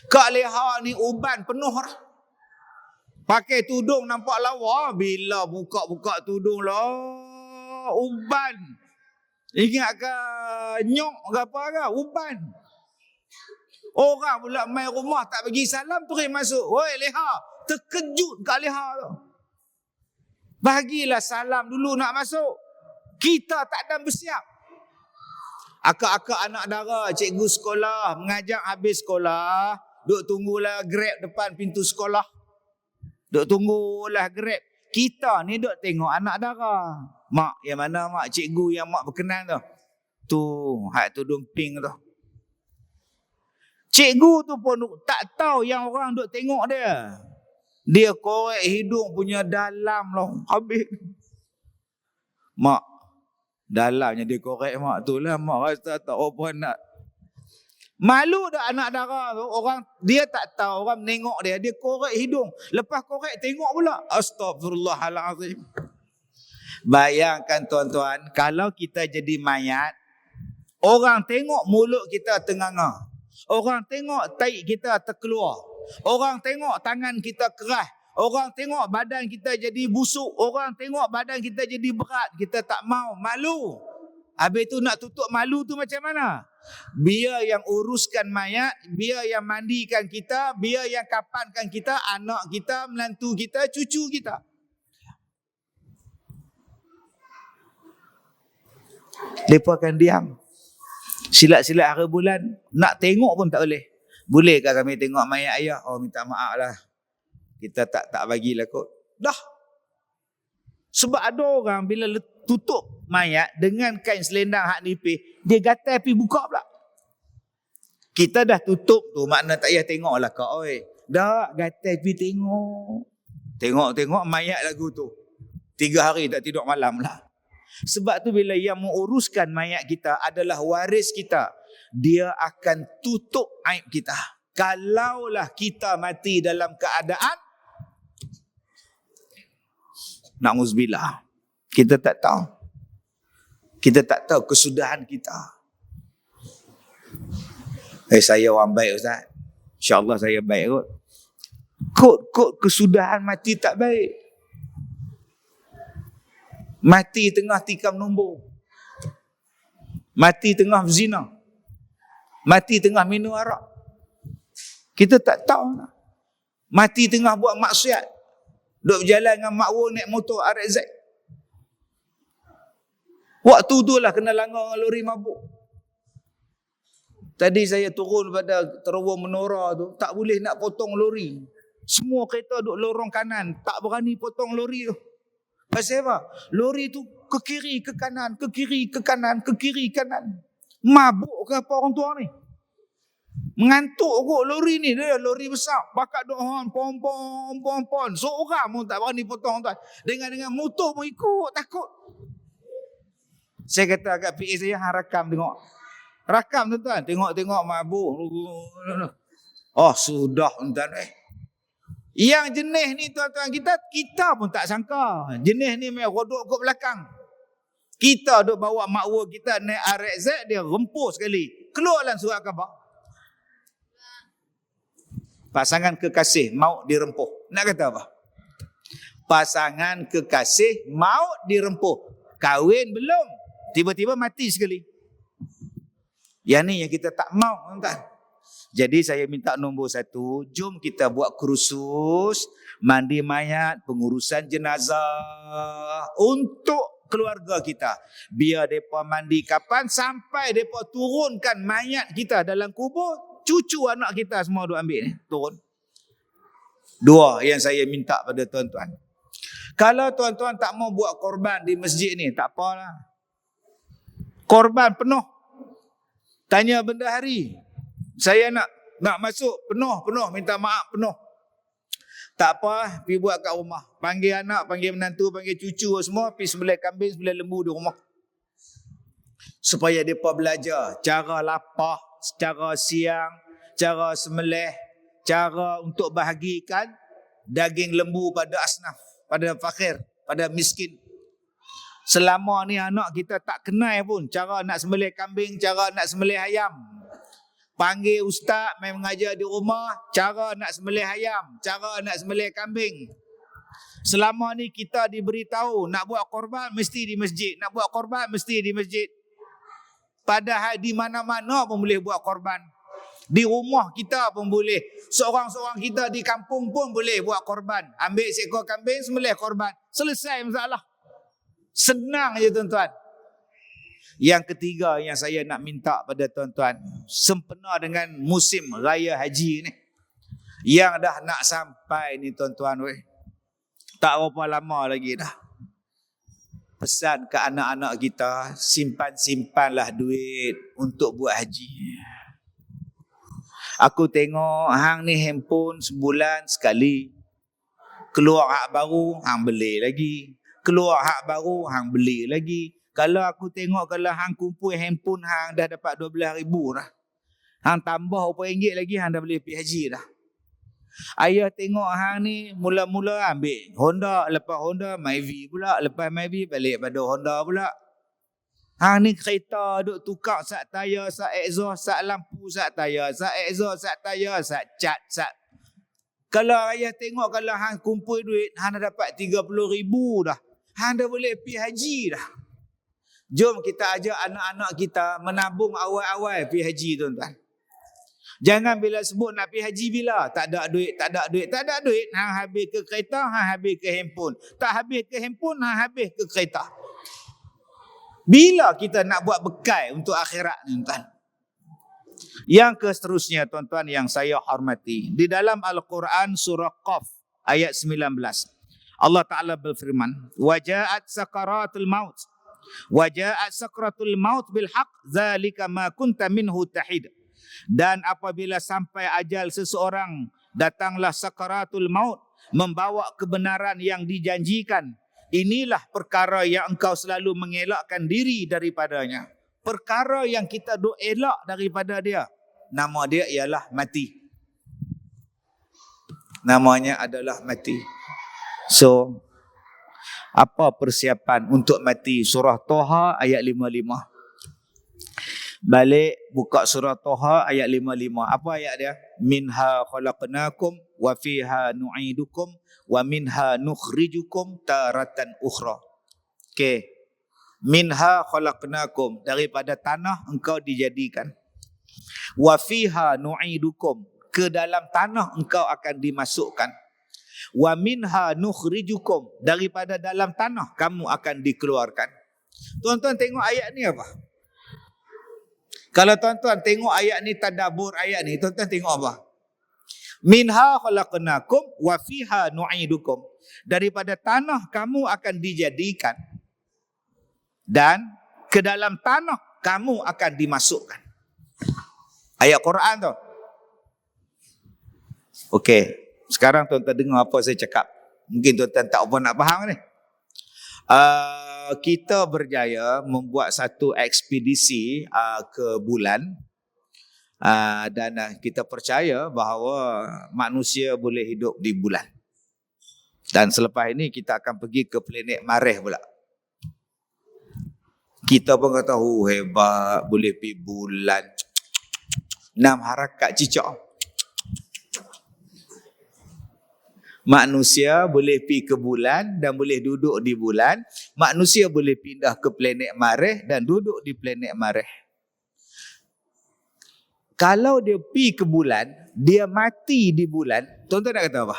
Speaker 1: Kak Leha ni uban penuh lah. Pakai tudung nampak lawa. Bila buka-buka tudung lah. Uban. Ingat ke nyok ke apa ke? Uban. Orang pula main rumah tak bagi salam terus masuk. Woi Leha. Terkejut Kak Leha tu. Bagilah salam dulu nak masuk. Kita tak ada bersiap. Akak-akak anak dara, cikgu sekolah, mengajar habis sekolah, duk tunggulah Grab depan pintu sekolah. Duk tunggulah Grab. Kita ni duk tengok anak dara. Mak, yang mana mak? Cikgu yang mak berkenan tu. Tu, hak tudung pink tu. Cikgu tu pun tak tahu yang orang duk tengok dia. Dia korek hidung punya dalam lah. Habis. Mak, dalamnya dia korek mak tu lah. Mak rasa tak apa nak. Malu dah anak dara tu. Orang dia tak tahu. Orang menengok dia. Dia korek hidung. Lepas korek tengok pula. Astagfirullahaladzim. Bayangkan tuan-tuan. Kalau kita jadi mayat. Orang tengok mulut kita tengah-tengah. Orang tengok tahi kita terkeluar. Orang tengok tangan kita keras. Orang tengok badan kita jadi busuk. Orang tengok badan kita jadi berat. Kita tak mau. Malu. Habis tu nak tutup malu tu macam mana? Biar yang uruskan mayat. Biar yang mandikan kita. Biar yang kapankan kita. Anak kita, menantu kita, cucu kita. Mereka akan diam. Silat-silat hari bulan. Nak tengok pun tak boleh. Bolehkah kami tengok mayat ayah? Oh minta maaf lah. Kita tak bagilah kot. Dah. Sebab ada orang bila tutup mayat dengan kain selendang hak nipis, dia gatal pergi buka pula. Kita dah tutup tu, makna tak payah tengok lah kak. Oi. Dah gatal pergi tengok. Tengok mayat lagu tu. 3 hari tak tidur malam lah. Sebab tu bila yang menguruskan mayat kita adalah waris kita, dia akan tutup aib kita. Kalaulah kita mati dalam keadaan na'udzubillah, kita tak tahu. Kita tak tahu kesudahan kita. Saya orang baik Ustaz. InsyaAllah saya baik kot. Kod kesudahan mati tak baik. Mati tengah tikam nombor. Mati tengah zina. Mati tengah minum arak. Kita tak tahu. Mati tengah buat maksiat. Duk berjalan dengan makwo naik motor RX. Waktu tu lah kena langgar dengan lori mabuk. Tadi saya turun pada terowong menora tu. Tak boleh nak potong lori. Semua kereta duk lorong kanan. Tak berani potong lori tu. Pasal apa? Lori tu ke kiri, ke kanan, ke kiri, ke kanan, ke kiri, kanan. Mabuk ke apa orang tua ni? Mengantuk kot lori ni. Dia lori besar. Bakat duk hon, pom. Seorang pun tak berani potong tuan. Dengan motor pun ikut, takut. Saya kata kat PA saya, rakam tengok. Rakam tuan-tuan. Tengok mabuk. Oh sudah tuan-tuan. Yang jenis ni tuan-tuan kita pun tak sangka. Jenis ni memang rodok ke belakang. Kita duk bawa makwa kita naik RX, dia rempuh sekali. Keluarlah surat khabar. Pasangan kekasih maut dirempuh. Nak kata apa? Pasangan kekasih maut dirempuh. Kahwin belum. Tiba-tiba mati sekali. Yang ni yang kita tak mau tuan-tuan. Jadi saya minta nombor 1, jom kita buat kursus mandi mayat, pengurusan jenazah untuk keluarga kita. Biar mereka mandi kapan sampai mereka turunkan mayat kita dalam kubur, cucu anak kita semua duk ambil ni, turun. 2 yang saya minta pada tuan-tuan. Kalau tuan-tuan tak mau buat korban di masjid ni, tak apalah. Korban penuh. Tanya bendahari, saya nak masuk penuh, minta maaf penuh. Tak apa, pergi buat kat rumah. Panggil anak, panggil menantu, panggil cucu semua, pergi sembelih kambing, sembelih lembu di rumah. Supaya mereka belajar cara lapah, cara siang, cara sembelih, cara untuk bahagikan daging lembu pada asnaf, pada fakir, pada miskin. Selama ni anak kita tak kenal pun cara nak sembelih kambing, cara nak sembelih ayam. Panggil ustaz main mengajar di rumah cara nak sembelih ayam, cara nak sembelih kambing. Selama ni kita diberitahu nak buat korban mesti di masjid, nak buat korban mesti di masjid. Padahal di mana-mana pun boleh buat korban. Di rumah kita pun boleh. Seorang-seorang kita di kampung pun boleh buat korban. Ambil seekor kambing, sembelih korban. Selesai masalah. Senang je tuan-tuan. Yang ketiga yang saya nak minta pada tuan-tuan, sempena dengan musim raya haji ni yang dah nak sampai ni tuan-tuan weh. Tak berapa lama lagi dah. Pesan ke anak-anak kita, simpan-simpanlah duit untuk buat haji. Aku tengok hang ni handphone sebulan sekali. Keluar hak baru, hang beli lagi. Keluar hak baru, hang beli lagi. Kalau aku tengok kalau hang kumpul handphone hang dah dapat 12,000 dah. Hang tambah RM4 lagi hang dah boleh pergi haji dah. Ayah tengok hang ni mula-mula ambil Honda, lepas Honda Myvi pula, lepas Myvi balik pada Honda pula. Hang ni kereta duk tukar sak tayar, sak exhaust, sak lampu, sak tayar, sak exhaust, sak tayar, sak cat, sak. Kalau ayah tengok kalau hang kumpul duit hang dah dapat 30,000 dah. Hang dah boleh pergi haji dah. Jom kita ajak anak-anak kita menabung awal-awal pergi haji tuan-tuan. Jangan bila sebut nak pergi haji bila tak ada duit. Hang habis ke kereta, hang habis ke handphone. Tak habis ke handphone, hang habis ke kereta. Bila kita nak buat bekal untuk akhirat ni tuan-tuan? Yang seterusnya tuan-tuan yang saya hormati, di dalam Al-Quran surah Qaf ayat 19. Allah Ta'ala berfirman, "Waja'at sakaratul maut. Waja'at sakaratul maut bil haq, zalika ma kunta minhu tahid." Dan apabila sampai ajal seseorang, datanglah sakaratul maut, membawa kebenaran yang dijanjikan. Inilah perkara yang engkau selalu mengelakkan diri daripadanya. Perkara yang kita duk elak daripada dia, nama dia ialah mati. Namanya adalah mati. So, apa persiapan untuk mati? Surah Toha ayat 55. Balik buka surah Toha ayat 55. Apa ayat dia? Minha khalaqnakum wa fiha nu'idukum wa minha nukhrijukum taratan ukhra. Okey. Minha khalaqnakum, daripada tanah engkau dijadikan. Wa fiha nu'idukum, ke dalam tanah engkau akan dimasukkan. Wa minha nukhrijukum, daripada dalam tanah kamu akan dikeluarkan. Tuan-tuan tengok ayat ni apa? Kalau tuan-tuan tengok ayat ni, tadabbur ayat ni, tuan-tuan tengok apa? Minha khalaqnakum wa fiha nu'idukum, daripada tanah kamu akan dijadikan dan ke dalam tanah kamu akan dimasukkan. Ayat Quran tu. Okey. Sekarang tuan-tuan dengar apa saya cakap. Mungkin tuan-tuan tak apa nak faham ni. Kita berjaya membuat satu ekspedisi ke bulan. Dan kita percaya bahawa manusia boleh hidup di bulan. Dan selepas ini kita akan pergi ke planet Marikh pula. Kita pun kata, hebat, boleh pergi bulan. 6 harakat cicak. Manusia boleh pergi ke bulan dan boleh duduk di bulan. Manusia boleh pindah ke planet Marikh dan duduk di planet Marikh. Kalau dia pi ke bulan, dia mati di bulan, tuan-tuan nak kata apa?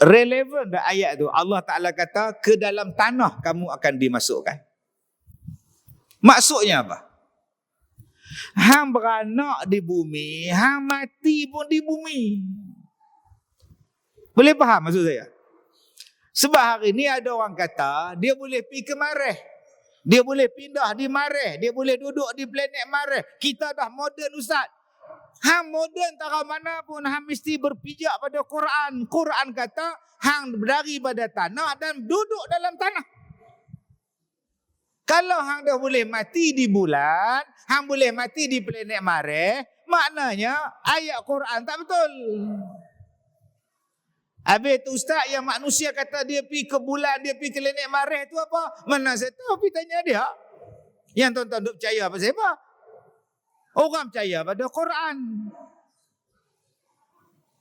Speaker 1: Relevan dah ayat tu. Allah Ta'ala kata, ke dalam tanah kamu akan dimasukkan. Maksudnya apa? Hang beranak di bumi, hang mati pun di bumi. Boleh faham maksud saya? Sebab hari ni ada orang kata, dia boleh pergi ke Mareh. Dia boleh pindah di Mareh. Dia boleh duduk di planet Mareh. Kita dah moden Ustaz. Hang moden tara mana pun, hang mesti berpijak pada Quran. Quran kata, hang berlari pada tanah dan duduk dalam tanah. Kalau hang dah boleh mati di bulan, hang boleh mati di planet Mareh, maknanya ayat Quran tak betul. Habis tu ustaz yang manusia kata dia pergi ke bulan, dia pergi ke planet Mareh tu apa? Mana saya tahu, pergi tanya dia. Yang tuan-tuan duk percaya apa siapa? Orang percaya pada Quran.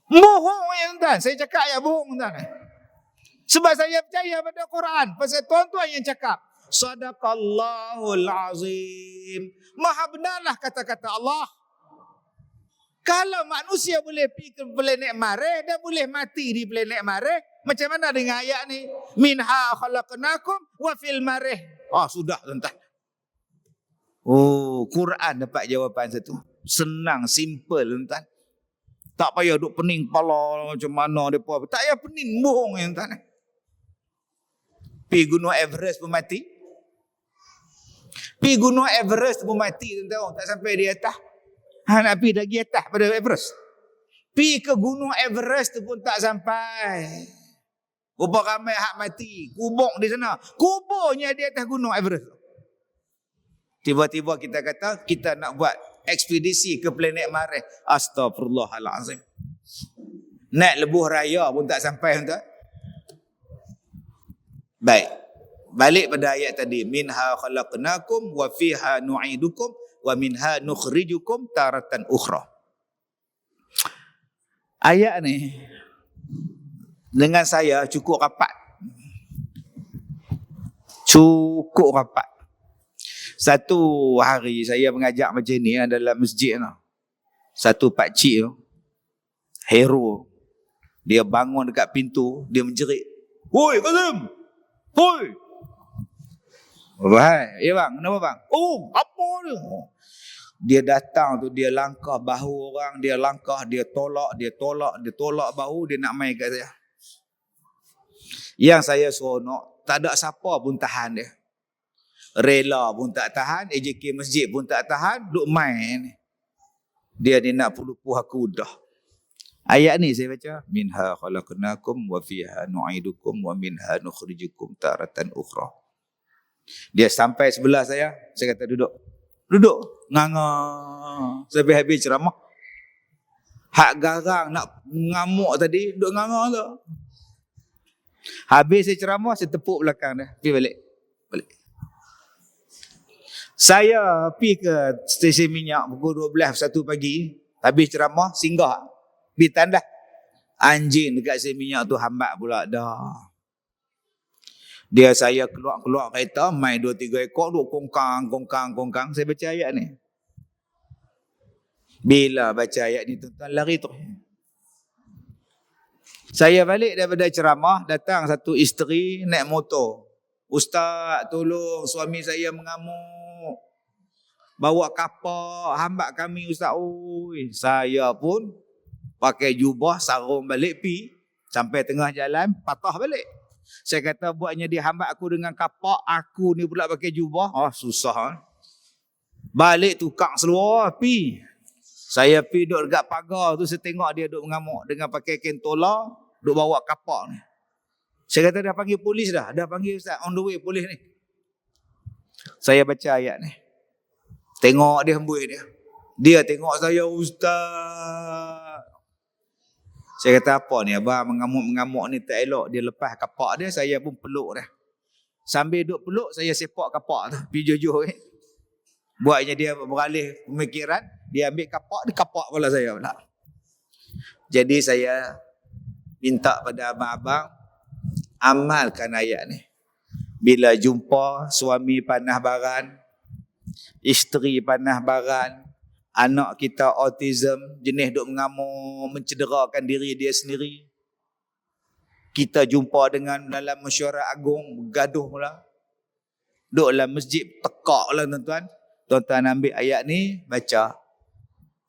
Speaker 1: Bohong ya tuan, saya cakap ya bohong tuan. Sebab saya percaya pada Quran. Pasal tuan-tuan yang cakap, Sadaqallahul Azim. Maha benarlah kata-kata Allah. Kalau manusia boleh pergi ke planet Mareh dan boleh mati di planet Mareh, macam mana dengan ayat ni? Minha khalaqnakum wa fil Mareh. Sudah tuan-tuan. Quran dapat jawapan satu. Senang, simple tuan-tuan. Tak payah duk pening kepala macam mana depa. Tak payah pening, bohong tuan-tuan. Pergi Gunung Everest pun mati. Pergi Gunung Everest pun mati tuan-tuan. Tak sampai di atas. Nak pergi lagi atas pada Everest. Pergi ke Gunung Everest tu pun tak sampai. Berapa ramai hak mati. Kubur di sana. Kuburnya di atas Gunung Everest. Tiba-tiba kita kata kita nak buat ekspedisi ke planet Mareh. Astaghfirullahalazim. Naik lebuh raya pun tak sampai tuan. Baik. Balik pada ayat tadi. Minha khalaqnakum wa fiha nu'idukum wa minha nukhrijukum taratan ukhra. Ayat ni dengan saya cukup rapat. Cukup rapat. Satu hari saya mengajak macam ni dalam masjid tu. Satu pakcik tu, hero. Dia bangun dekat pintu, dia menjerit. Hoi Kazim! Hoi! Bahai, ya bang, kenapa bang? Apa tu? Dia datang tu, dia langkah bahu orang, dia langkah, dia tolak bahu, dia nak main kat saya. Yang saya seronok, tak ada siapa pun tahan dia. Rela pun tak tahan, AJK masjid pun tak tahan, duk main. Dia ni nak puluh-puluh aku dah. Ayat ni saya baca, minha khalaqnakum wa fiha nu'idukum wa minha nukhrijukum taratan ukhra. Dia sampai sebelah saya kata duduk. Duduk, nganga. Sampai habis ceramah. Hak garang nak ngamuk tadi, duduk nganga tu. Habis saya ceramah, saya tepuk belakang dia. Pergi balik. Saya pergi ke stesen minyak pukul 12.1 pagi. Habis ceramah, singgah. Pergi tandas. Anjing dekat stesen minyak tu hambat pula dah. Dia saya keluar kereta, main 2-3 ekor, duk kongkang. Saya baca ayat ni. Bila baca ayat ni, tuan-tuan lari tu. Saya balik daripada ceramah, datang satu isteri naik motor. Ustaz, tolong suami saya mengamuk. Bawa kapak, hambat kami Ustaz. Saya pun pakai jubah, sarung balik pi. Sampai tengah jalan, patah balik. Saya kata buatnya dia hambat aku dengan kapak, aku ni pula pakai jubah. Susah. Balik tukang seluar, pi. Saya pi duduk dekat pagar tu, saya tengok dia duduk mengamuk dengan pakai kentola, duduk bawa kapak ni. Saya kata dah panggil polis dah. Dah panggil Ustaz, on the way polis ni. Saya baca ayat ni. Tengok dia hembui dia. Dia tengok saya, Ustaz. Saya kata apa ni abang mengamuk-mengamuk ni tak elok. Dia lepas kapak dia, saya pun peluk dia. Sambil duduk peluk, saya sepak kapak tu. Pergi jujur. Buatnya dia beralih pemikiran. Dia ambil kapak, dia kapak kepala saya pula. Jadi saya minta pada abang-abang, amalkan ayat ni. Bila jumpa suami panah baran, isteri panah baran, anak kita autism, jenis duk mengamuk, mencederakan diri dia sendiri. Kita jumpa dengan dalam mesyuarat agung, bergaduh pula. Duk dalam masjid, tekak lah tuan-tuan. Tuan-tuan ambil ayat ni, baca.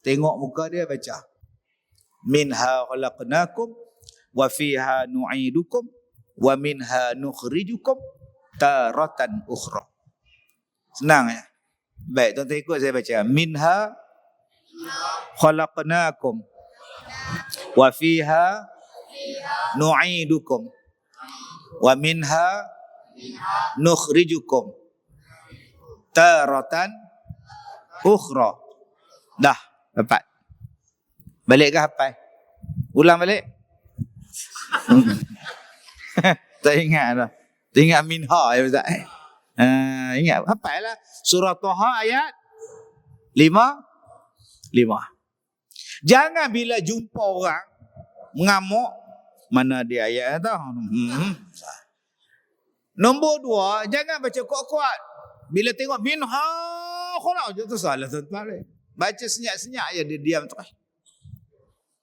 Speaker 1: Tengok muka dia, baca. Minha khalaqnakum, wa fiha nu'idukum, wa minha nukhrijukum taratan ukhra. Senang ya? Baik, tuan-tuan ikut saya baca. Minha khalaqnakum, wa fiha nu'idukum, wa minha nukhrijukum taratan ukhra. Dah, dapat. Balik ke hafal? Ulang balik? Tak ingat dah. Tak ingat minha ya Ustaz. Ingat hafal lah. Surah Taha ayat 5. Jangan bila jumpa orang mengamuk, mana dia ayat tu? Nombor 2, jangan baca kuat-kuat. Bila tengok minha khalaq, itu salah tuan-tuan. Baca senyap-senyap je, dia diam terus.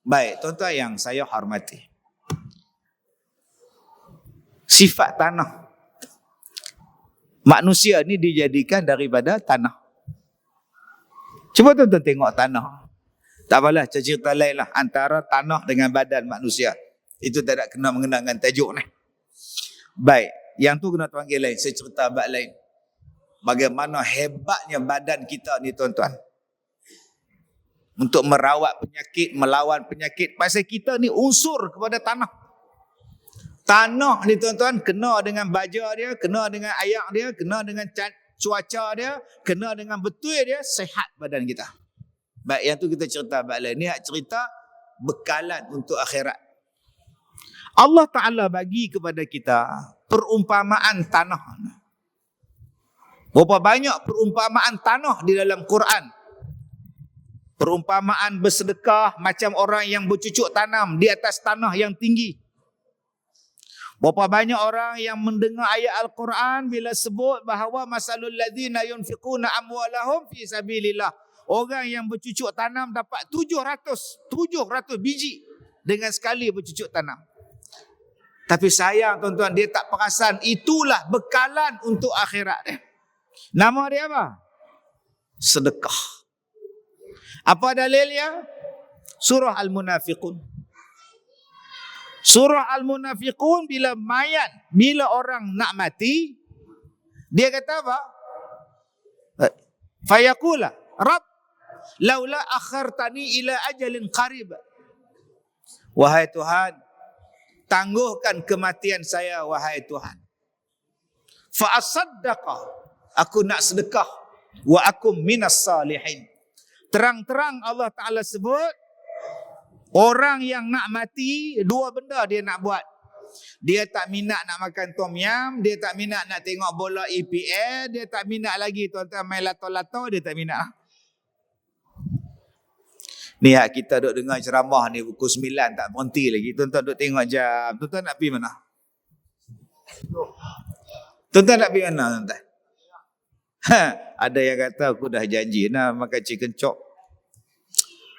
Speaker 1: Baik, tuan-tuan yang saya hormati. Sifat tanah. Manusia ni dijadikan daripada tanah. Cuba tuan-tuan tengok tanah. Tak apalah, cerita lain lah. Antara tanah dengan badan manusia. Itu tak ada kena mengenal dengan tajuk ni. Baik, yang tu kena panggil lain. Saya cerita abad lain. Bagaimana hebatnya badan kita ni tuan-tuan. Untuk merawat penyakit, melawan penyakit. Pasal kita ni unsur kepada tanah. Tanah ni tuan-tuan kena dengan baja dia, kena dengan ayak dia, kena dengan cuaca dia, kena dengan betul dia, sehat badan kita. Baik, yang tu kita cerita abad lain. Ni cerita bekalan untuk akhirat. Allah Ta'ala bagi kepada kita perumpamaan tanah. Berapa banyak perumpamaan tanah di dalam Quran. Perumpamaan bersedekah macam orang yang bercucuk tanam di atas tanah yang tinggi. Berapa banyak orang yang mendengar ayat Al-Quran bila sebut bahawa masalul ladzina yunfiquna amwalahum fi sabilillah. Orang yang bercucuk tanam dapat 700 biji dengan sekali bercucuk tanam. Tapi sayang tuan-tuan, dia tak perasan itulah bekalan untuk akhirat dia. Nama dia apa? Sedekah. Apa dalilnya? Surah Al-Munafiqun. Surah Al-Munafiqun bila orang nak mati, dia kata apa? Fayaqula, Rabb, laula akhartani ila ajalin qarib. Wahai Tuhan, tangguhkan kematian saya, wahai Tuhan. Fa asaddaqa, aku nak sedekah, wa akum minas salihin. Terang-terang Allah Ta'ala sebut, orang yang nak mati, dua benda dia nak buat. Dia tak minat nak makan tom yam, dia tak minat nak tengok bola EPL, dia tak minat lagi tuan-tuan main lato-lato, dia tak minat. Ni kita duk dengar ceramah ni pukul 9 tak berhenti lagi. Tuan-tuan duk tengok jam. Tuan-tuan nak pergi mana? Tuan-tuan nak pergi mana tuan-tuan? Ada yang kata aku dah janji nak makan chicken chop.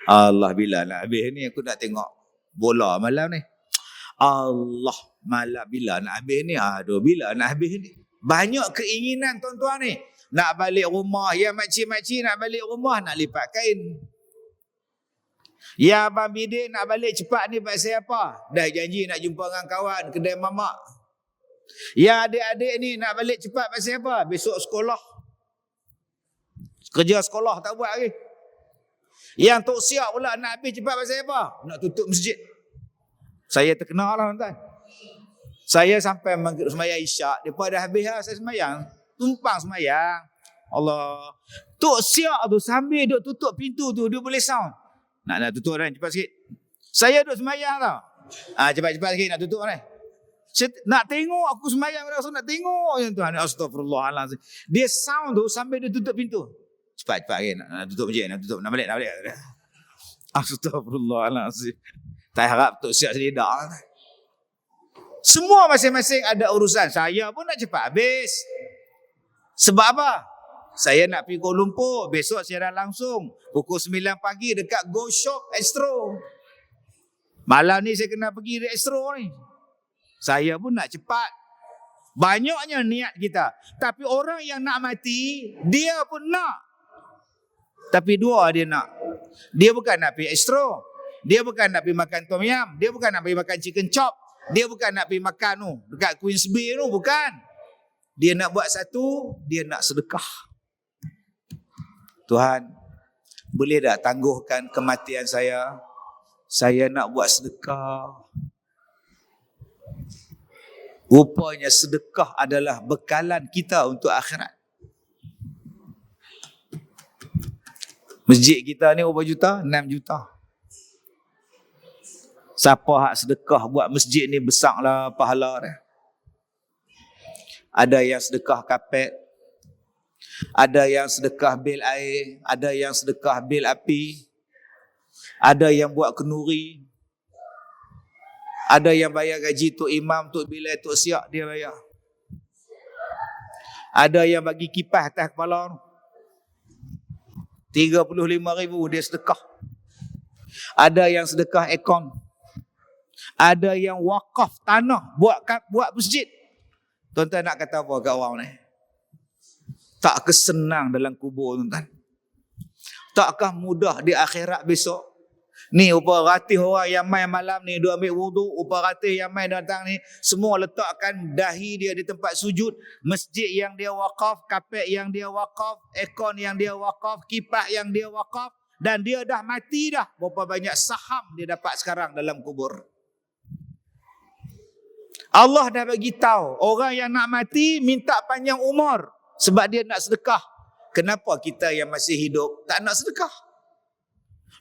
Speaker 1: Allah, bila nak habis ni aku nak tengok bola malam ni. Allah, malam bila nak habis ni? Aduh, bila nak habis ni? Banyak keinginan tuan-tuan ni. Nak balik rumah, ya makcik-makcik nak balik rumah, nak lipat kain. Ya abang bidik nak balik cepat ni pasal apa? Dah janji nak jumpa dengan kawan kedai mamak. Ya adik-adik ni nak balik cepat pasal apa? Besok sekolah. Kerja sekolah tak buat lagi. Yang Tok Siap pula nak habis cepat pasal apa? Nak tutup masjid. Saya terkenal lah tuan. Saya sampai sembahyang isyak. Lepas dah habis lah saya sembahyang. Tumpang sembahyang. Allah. Tok Siap tu sambil duk tutup pintu tu, dia boleh sound. Nak tutup kan, cepat sikit. Saya duk sembahyang tau. Cepat-cepat sikit nak tutup kan. Nak tengok aku sembahyang, rasa nak tengok tuan. Astagfirullahalazim. Dia sound tu sambil dia tutup pintu. Cepat-cepat kan, nak tutup masjid, nak balik. Astagfirullahalazim. Tak harap Tok Siap selidak. Semua masing-masing ada urusan. Saya pun nak cepat habis. Sebab apa? Saya nak pergi Kuala Lumpur, besok siaran langsung pukul 9 pagi dekat Go Shop Astro. Malam ni saya kena pergi di Astro ni. Saya pun nak cepat. Banyaknya niat kita. Tapi orang yang nak mati, dia pun nak. Tapi dua dia nak. Dia bukan nak pergi Astro. Dia bukan nak pergi makan tom yum. Dia bukan nak pergi makan chicken chop. Dia bukan nak pergi makan tu dekat Queens Bay tu, bukan. Dia nak buat satu, dia nak sedekah. Tuhan, boleh tak tangguhkan kematian saya? Saya nak buat sedekah. Rupanya sedekah adalah bekalan kita untuk akhirat. Masjid kita ni berapa juta? 6 juta. Siapa hak sedekah buat masjid ni besarlah pahala dia. Ada yang sedekah kapet, ada yang sedekah bil air, ada yang sedekah bil api, ada yang buat kenduri, ada yang bayar gaji tok imam, tok bilal, tok siak dia bayar. Ada yang bagi kipas atas kepala 35,000 dia sedekah. Ada yang sedekah aircon. Ada yang wakaf tanah buat masjid. Tuan-tuan nak kata apa kat orang ni? Tak kesenang dalam kubur, tuan-tuan. Takkah mudah di akhirat besok? Ni upah ratih orang yang mai malam ni dia ambil wuduk, upah ratih yang mai datang ni semua letakkan dahi dia di tempat sujud, masjid yang dia wakaf, kapet yang dia wakaf, aircon yang dia wakaf, kipas yang dia wakaf, dan dia dah mati dah. Berapa banyak saham dia dapat sekarang dalam kubur. Allah dah bagi tahu orang yang nak mati minta panjang umur sebab dia nak sedekah. Kenapa kita yang masih hidup tak nak sedekah?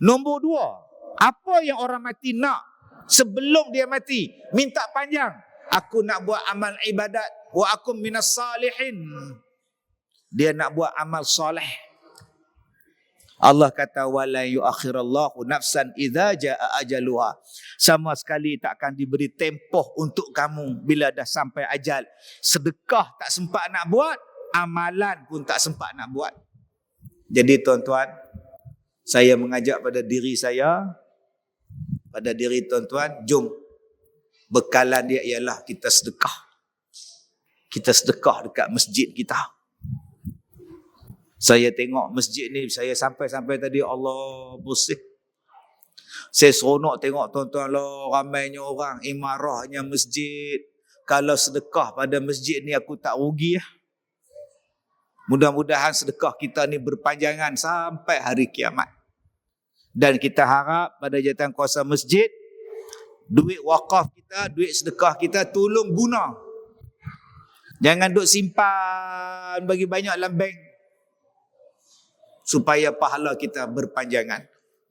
Speaker 1: Nombor 2, apa yang orang mati nak sebelum dia mati? Minta panjang. Aku nak buat amal ibadat, wa akum minas salihin. Dia nak buat amal soleh. Allah kata wala yuakhirallahu nafsan idza jaa ajaluha. Sama sekali tak akan diberi tempoh untuk kamu bila dah sampai ajal. Sedekah tak sempat nak buat, amalan pun tak sempat nak buat. Jadi tuan-tuan, saya mengajak pada diri saya, pada diri tuan-tuan, jom bekalan dia ialah kita sedekah. Kita sedekah dekat masjid kita. Saya tengok masjid ni, saya sampai tadi Allah pusing. Saya seronok tengok tuan-tuan lah, ramainya orang, imarahnya masjid. Kalau sedekah pada masjid ni aku tak rugi ya. Mudah-mudahan sedekah kita ni berpanjangan sampai hari kiamat. Dan kita harap pada jawatan kuasa masjid, duit wakaf kita, duit sedekah kita tolong guna. Jangan duk simpan bagi banyak dalam bank. Supaya pahala kita berpanjangan.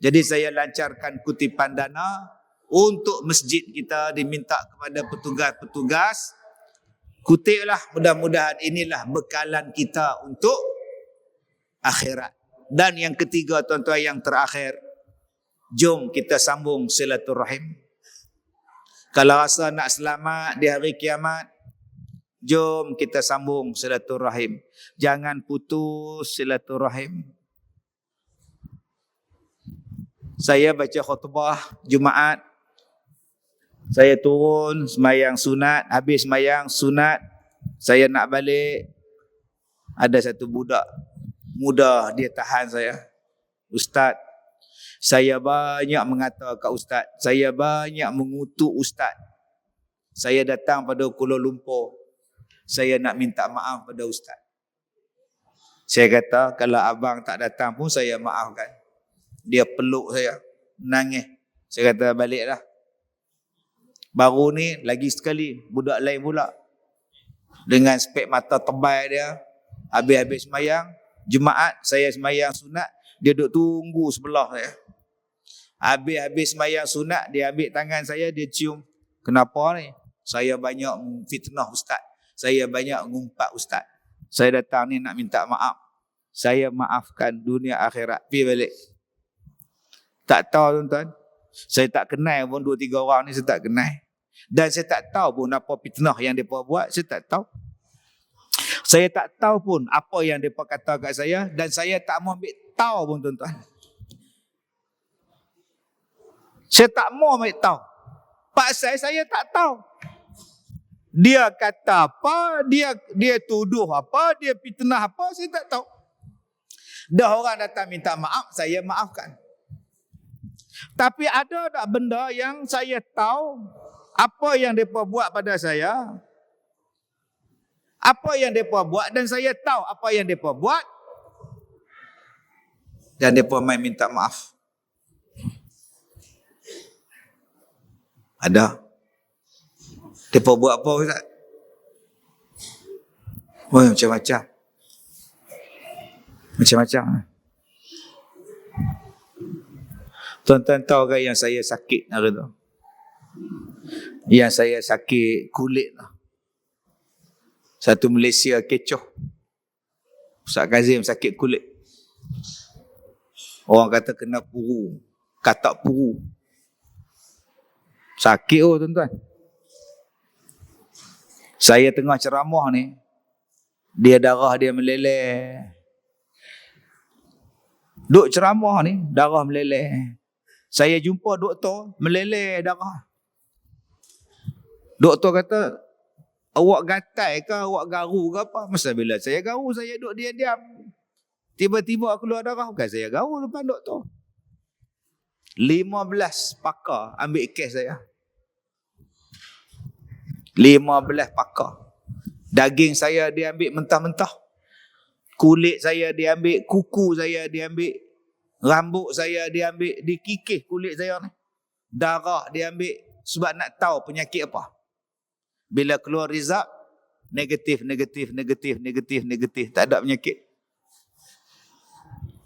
Speaker 1: Jadi saya lancarkan kutipan dana untuk masjid kita, diminta kepada petugas-petugas. Kutiplah, mudah-mudahan inilah bekalan kita untuk akhirat. Dan yang ketiga tuan-tuan, yang terakhir, jom kita sambung silaturahim. Kalau rasa nak selamat di hari kiamat, jom kita sambung silaturahim. Jangan putus silaturahim. Saya baca khutbah Jumaat, saya turun semayang sunat, habis semayang sunat, saya nak balik, ada satu budak muda, dia tahan saya. Ustaz, saya banyak mengata kat Ustaz, saya banyak mengutuk Ustaz. Saya datang pada Kuala Lumpur, saya nak minta maaf pada Ustaz. Saya kata, kalau abang tak datang pun saya maafkan. Dia peluk saya, nangis. Saya kata, baliklah. Baru ni, lagi sekali, budak lain pula. Dengan spek mata tebal dia, habis-habis semayang, Jumaat, saya semayang sunat, dia duduk tunggu sebelah saya. Habis-habis semayang sunat, dia ambil tangan saya, dia cium. Kenapa ni? Saya banyak fitnah Ustaz. Saya banyak ngumpat Ustaz. Saya datang ni nak minta maaf. Saya maafkan dunia akhirat. Pergi balik. Tak tahu tuan-tuan. Saya tak kenal pun 2-3 orang ni, saya tak kenal. Dan saya tak tahu pun apa fitnah yang mereka buat. Saya tak tahu. Saya tak tahu pun apa yang mereka kata kat saya dan saya tak mau ambil tahu pun tuan-tuan. Saya tak mau ambil tahu. Pasal saya tak tahu. Dia kata apa, dia tuduh apa, dia fitnah apa, saya tak tahu. Dah orang datang minta maaf, saya maafkan. Tapi ada tak benda yang saya tahu apa yang mereka buat pada saya? Apa yang mereka buat dan saya tahu apa yang mereka buat. Dan mereka main minta maaf. Ada. Mereka buat apa Ustaz? Oh, macam-macam. Macam-macam. Tuan-tuan tahu kan yang saya sakit hari tu? Yang saya sakit kulit lah. Satu Malaysia kecoh. Ustaz Kazim sakit kulit. Orang kata kena puru. Katak puru. Sakit tuan-tuan. Saya tengah ceramah ni. Dia darah dia meleleh. Duk ceramah ni, darah meleleh. Saya jumpa doktor, meleleh darah. Doktor kata, awak gatal ke, awak garu ke apa? Masa bila saya garu, saya duduk diam-diam. Tiba-tiba keluar darah, bukan saya garu depan doktor. 15 pakar ambil kes saya. 15 pakar. Daging saya dia ambil mentah-mentah. Kulit saya dia ambil, kuku saya dia ambil, rambut saya dia ambil, dikikis kulit saya ni. Darah dia ambil sebab nak tahu penyakit apa. Bila keluar result, negatif. Tak ada penyakit.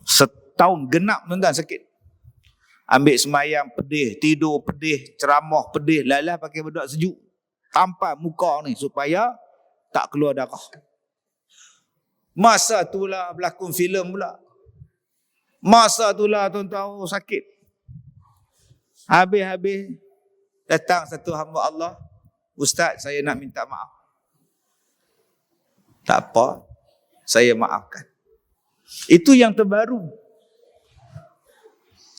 Speaker 1: Setahun genap tuan-tuan sakit. Ambil semayang pedih, tidur pedih, ceramah pedih, lalah pakai bedak sejuk. Tampal muka ni supaya tak keluar darah. Masa itulah berlakon filem pula. Masa itulah tuan-tuan sakit. Habis-habis datang satu hamba Allah. Ustaz, saya nak minta maaf. Tak apa, saya maafkan. Itu yang terbaru.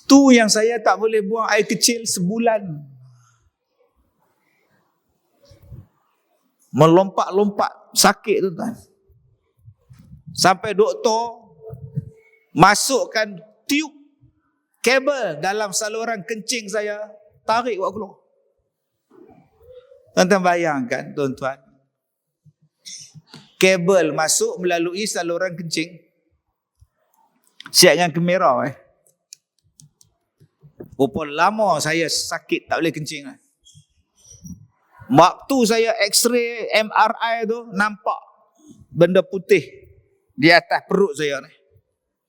Speaker 1: Tu yang saya tak boleh buang air kecil sebulan. Melompat-lompat sakit tuan-tuan. Sampai doktor masukkan tiub kabel dalam saluran kencing saya, tarik buat keluar. Tuan-tuan bayangkan tuan-tuan, kabel masuk melalui saluran kencing. Siap dengan kamera berapa lama saya sakit tak boleh kencing. Waktu saya X-ray MRI tu nampak benda putih di atas perut saya ni.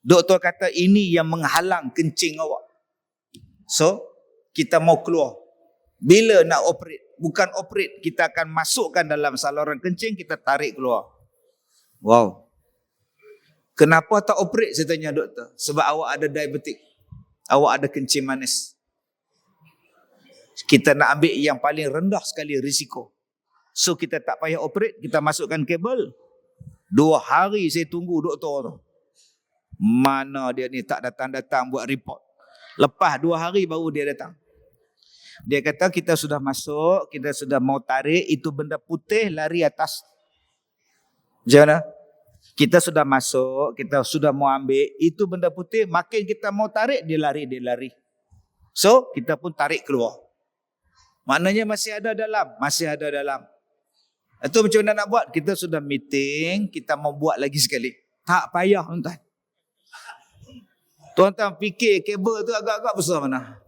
Speaker 1: Doktor kata ini yang menghalang kencing awak. So, kita mau keluar. Bila nak operate? Bukan operate, kita akan masukkan dalam saluran kencing, kita tarik keluar. Wow. Kenapa tak operate? Saya tanya doktor. Sebab awak ada diabetik. Awak ada kencing manis. Kita nak ambil yang paling rendah sekali risiko. So, kita tak payah operate, kita masukkan kabel. 2 hari saya tunggu doktor tu. Mana dia ni tak datang-datang buat report. Lepas 2 hari baru dia datang. Dia kata kita sudah masuk, kita sudah mau tarik, itu benda putih lari atas. Macam mana? Kita sudah masuk, kita sudah mau ambil, itu benda putih, makin kita mau tarik, dia lari. So, kita pun tarik keluar. Maknanya masih ada dalam. Itu macam mana nak buat? Kita sudah meeting, kita mau buat lagi sekali. Tak payah tuan-tuan. Tuan-tuan fikir kabel tu agak-agak besar mana?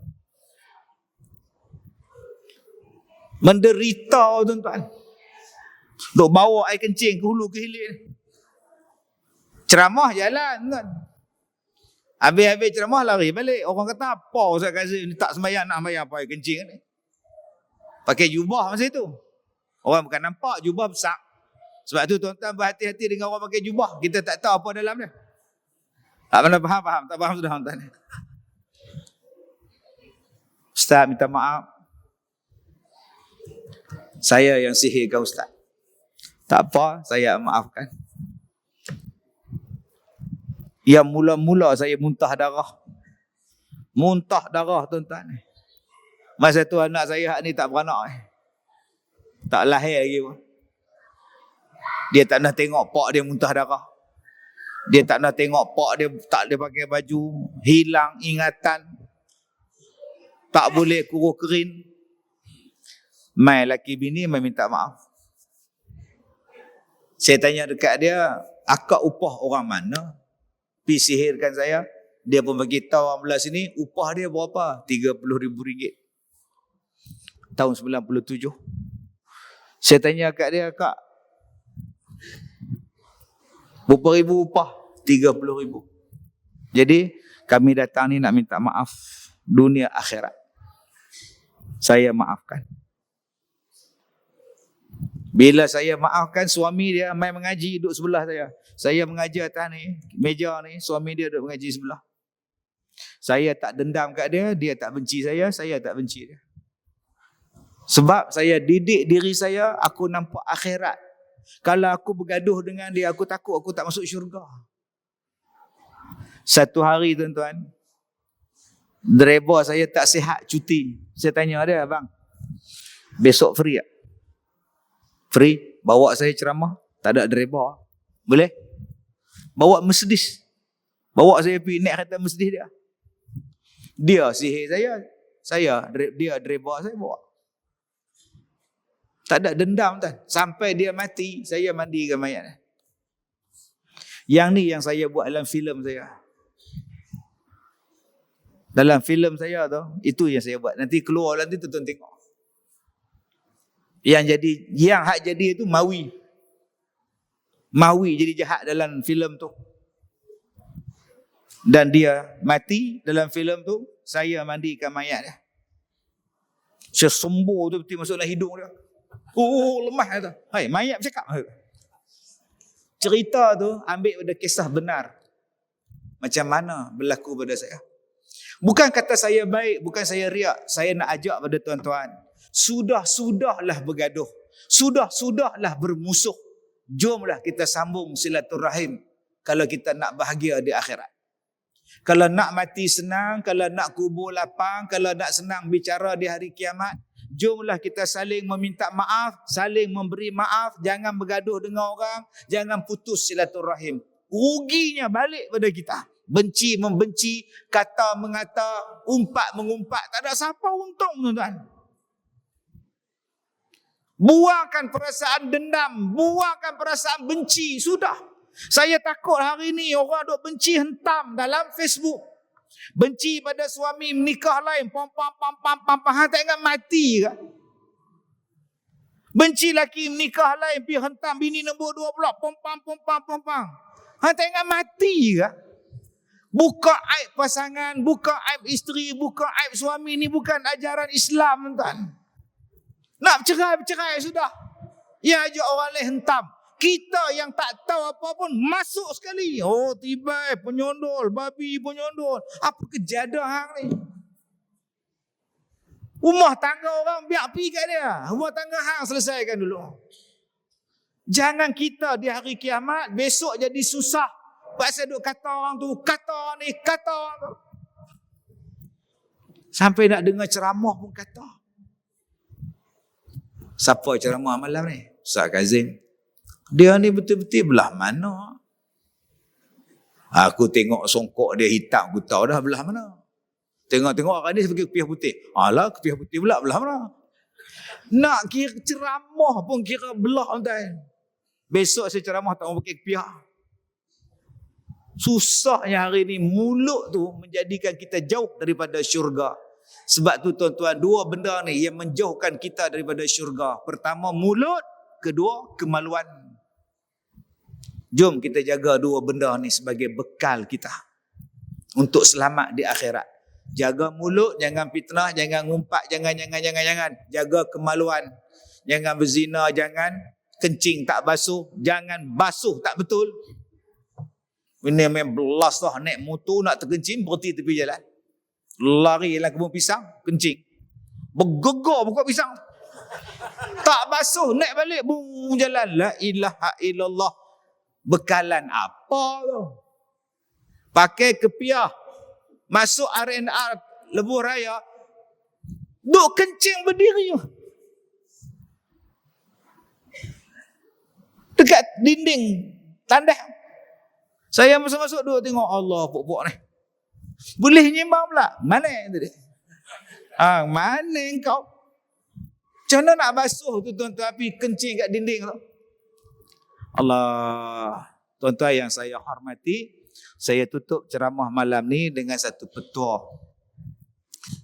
Speaker 1: Menderita tuan-tuan. Duk bawa air kencing ke hulu ke hilir. Ceramah jalan tuan. Habis-habis ceramah lari balik. Orang kata apa Ustaz Kazim ni tak sembahyang nak sembahyang apa air kencing ni. Pakai jubah masa itu. Orang bukan nampak jubah besar. Sebab tu tuan-tuan berhati-hati dengan orang pakai jubah. Kita tak tahu apa dalam dia. Tak mana faham? Tak faham sudah tuan-tuan. Ustaz minta maaf. Saya yang sihirkan Ustaz. Tak apa, saya maafkan. Yang mula-mula saya muntah darah. Muntah darah tuan-tuan. Masa tu anak saya ni tak beranak. Tak lahir lagi pun. Dia tak nak tengok pak dia muntah darah. Dia tak nak tengok pak dia tak boleh pakai baju. Hilang ingatan. Tak boleh kuruh kerin. Mai laki bini mai minta maaf. Saya tanya dekat dia, akak upah orang mana? Pi sihirkan saya. Dia pun bagi tahu orang belah sini, upah dia berapa? RM30,000. Tahun 97. Saya tanya kat dia, kak, berapa ribu upah? 30,000. Jadi kami datang ni nak minta maaf dunia akhirat. Saya maafkan. Bila saya maafkan, suami dia mai mengaji duduk sebelah saya. Saya mengaji atas ni, meja ni, suami dia duduk mengaji sebelah. Saya tak dendam kat dia, dia tak benci saya tak benci dia. Sebab saya didik diri saya, aku nampak akhirat. Kalau aku bergaduh dengan dia, aku takut aku tak masuk syurga. Satu hari tuan-tuan, driver saya tak sihat, cuti. Saya tanya dia, abang, besok free tak? Free, bawa saya ceramah, tak ada driver. Boleh? Bawa Mercedes. Bawa saya pergi naik kereta Mercedes dia. Dia sihir saya, dia driver saya bawa. Tak ada dendam tuan. Sampai dia mati, saya mandikan mayat dia. Yang ni yang saya buat dalam filem saya. Dalam filem saya tu, itu yang saya buat. Nanti keluar nanti tuan-tuan tengok. Yang hak jadi itu Mawi. Mawi jadi jahat dalam filem tu. Dan dia mati dalam filem tu, saya mandikan mayat dia. Saya sembuh tu betul masuk dalam hidung dia. Oh, lemah tu. Hai, mayat bercakap. Cerita tu ambil pada kisah benar. Macam mana berlaku pada saya. Bukan kata saya baik, bukan saya riak. Saya nak ajak pada tuan-tuan. Sudah-sudahlah bergaduh. Sudah-sudahlah bermusuh. Jomlah kita sambung silaturahim. Kalau kita nak bahagia di akhirat. Kalau nak mati senang, kalau nak kubur lapang, kalau nak senang bicara di hari kiamat, jomlah kita saling meminta maaf, saling memberi maaf, jangan bergaduh dengan orang, jangan putus silaturahim. Ruginya balik pada kita. Benci membenci, kata mengata, umpat mengumpat, tak ada siapa untung tuan-tuan. Buangkan perasaan dendam, buangkan perasaan benci, sudah. Saya takut hari ni orang duk benci hentam dalam Facebook. Benci pada suami menikah lain, pam. Hang tak ingat mati ke? Benci laki menikah lain, pergi hentam bini nombor 2 pula, pam. Hang tak ingat mati ke? Buka aib pasangan, buka aib isteri, buka aib suami, ni bukan ajaran Islam tuan. Nak bercerai sudah. Ya ajak orang lain hentam. Kita yang tak tahu apa pun masuk sekali. Oh, tiba penyondol, babi penyondol. Apa kejadah hang ni? Rumah tangga orang biar pergi kat dia. Rumah tangga hang selesaikan dulu. Jangan kita di hari kiamat besok jadi susah. Pasal duk kata orang tu, kata orang ni, kata orang tu. Sampai nak dengar ceramah pun kata. Siapa ceramah malam ni? Ustaz Kazim. Dia ni betul-betul belah mana? Aku tengok songkok dia hitam, aku tahu dah belah mana. Tengok-tengok orang ni sebagai kepiah putih. Alah, kepiah putih pula belah mana? Nak kira ceramah pun kira belah tuan. Besok saya ceramah tak mau pakai kepiah. Susahnya hari ni mulut tu menjadikan kita jauh daripada syurga. Sebab tu tuan-tuan, dua benda ni yang menjauhkan kita daripada syurga. Pertama mulut, kedua kemaluan. Jom kita jaga dua benda ni sebagai bekal kita untuk selamat di akhirat. Jaga mulut, jangan fitnah, jangan ngumpat, jangan. Jaga kemaluan. Jangan berzina, jangan kencing tak basuh, jangan basuh tak betul. Ini main belas lah, naik motor nak terkencing, berhenti tepi jalan. Lari lah kebun pisang, kencing. Bergegar buka pisang. Tak basuh, naik balik, bung jalan. La ilaha illallah. Bekalan apa tu? pakai kepiah, masuk R&R Lebuh Raya, duk kencing berdiri dekat dinding tandas. Saya masuk-masuk duk tengok, Allah pok-pok ni boleh nyimbang pula. Mana tadi? Mana engkau? Macam mana nak basuh tu tuan-tuan, api kencing kat dinding tu? Allah. Tuan-tuan yang saya hormati, saya tutup ceramah malam ni dengan satu petua.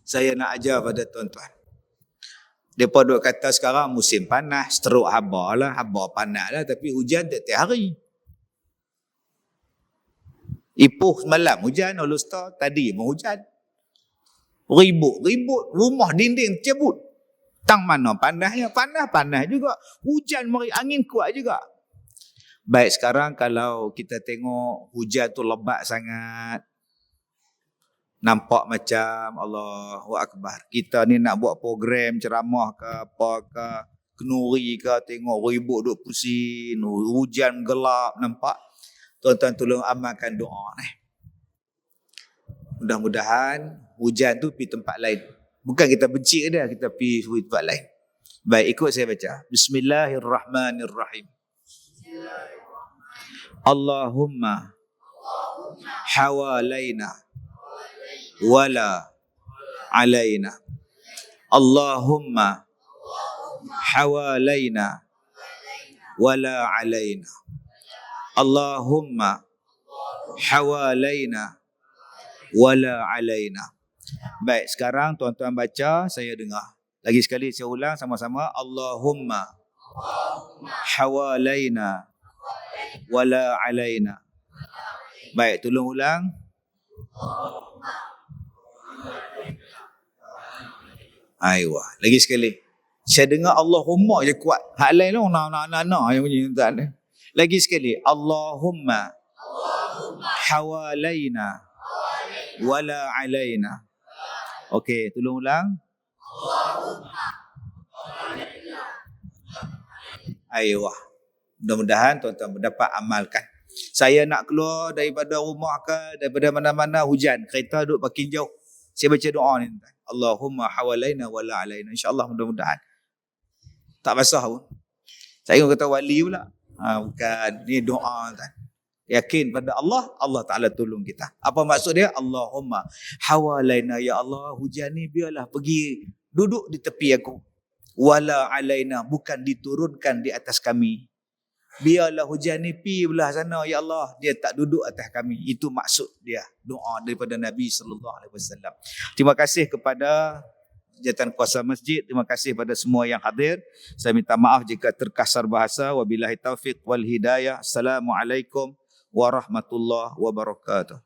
Speaker 1: Saya nak ajar pada tuan-tuan. Mereka duk kata sekarang musim panas, teruk haba lah, haba panas lah, tapi hujan tiap-tiap hari. Ipoh semalam hujan, All-Star tadi pun hujan. Ribut, rumah dinding cabut. Tang mana panasnya? Panas juga. Hujan mari, angin kuat juga. Baik, sekarang kalau kita tengok hujan tu lebat sangat, nampak macam Allahu Akbar. Kita ni nak buat program ceramah ke apa ke, kenuri ke, tengok ribut duk pusing, hujan gelap, nampak. Tuan-tuan tolong amalkan doa ni. Mudah-mudahan hujan tu pergi tempat lain. Bukan kita benci dia, kita pergi tempat lain. Baik, ikut saya baca. Bismillahirrahmanirrahim. Allahumma hawalaina wala alaina. Allahumma hawalaina wala alaina. Allahumma hawalaina wala alaina. Baik, sekarang tuan-tuan baca, saya dengar. Lagi sekali saya ulang sama-sama. Allahumma hawalaina wala alaina. Baik, tolong ulang. Aywa, lagi sekali. Saya dengar Allahumma je kuat. Hak lain tu na yang bunyi tak ada. Lagi sekali. Allahumma hawalaina wala alaina. Okey, tolong ulang. Aywa. Mudah-mudahan tuan-tuan dapat amalkan. Saya nak keluar daripada rumah ke, daripada mana-mana hujan, kereta duduk parking jauh, saya baca doa ni, Allahumma hawalaina wala alaina. InsyaAllah mudah-mudahan tak basah pun. Saya kata wali pula. Bukan, ni doa kan. Yakin pada Allah, Allah Ta'ala tolong kita. Apa maksud dia? Allahumma hawalaina, ya Allah, hujan ni biarlah pergi duduk di tepi aku. Wala alaina, bukan diturunkan di atas kami. Biarlah hujan ni pergi belah sana, ya Allah, dia tak duduk atas kami. Itu maksud dia, doa daripada Nabi SAW. Terima kasih kepada Jabatan Kuasa Masjid. Terima kasih pada semua yang hadir. Saya minta maaf jika terkasar bahasa. Wabillahi taufiq wal hidayah. Assalamualaikum warahmatullahi wabarakatuh.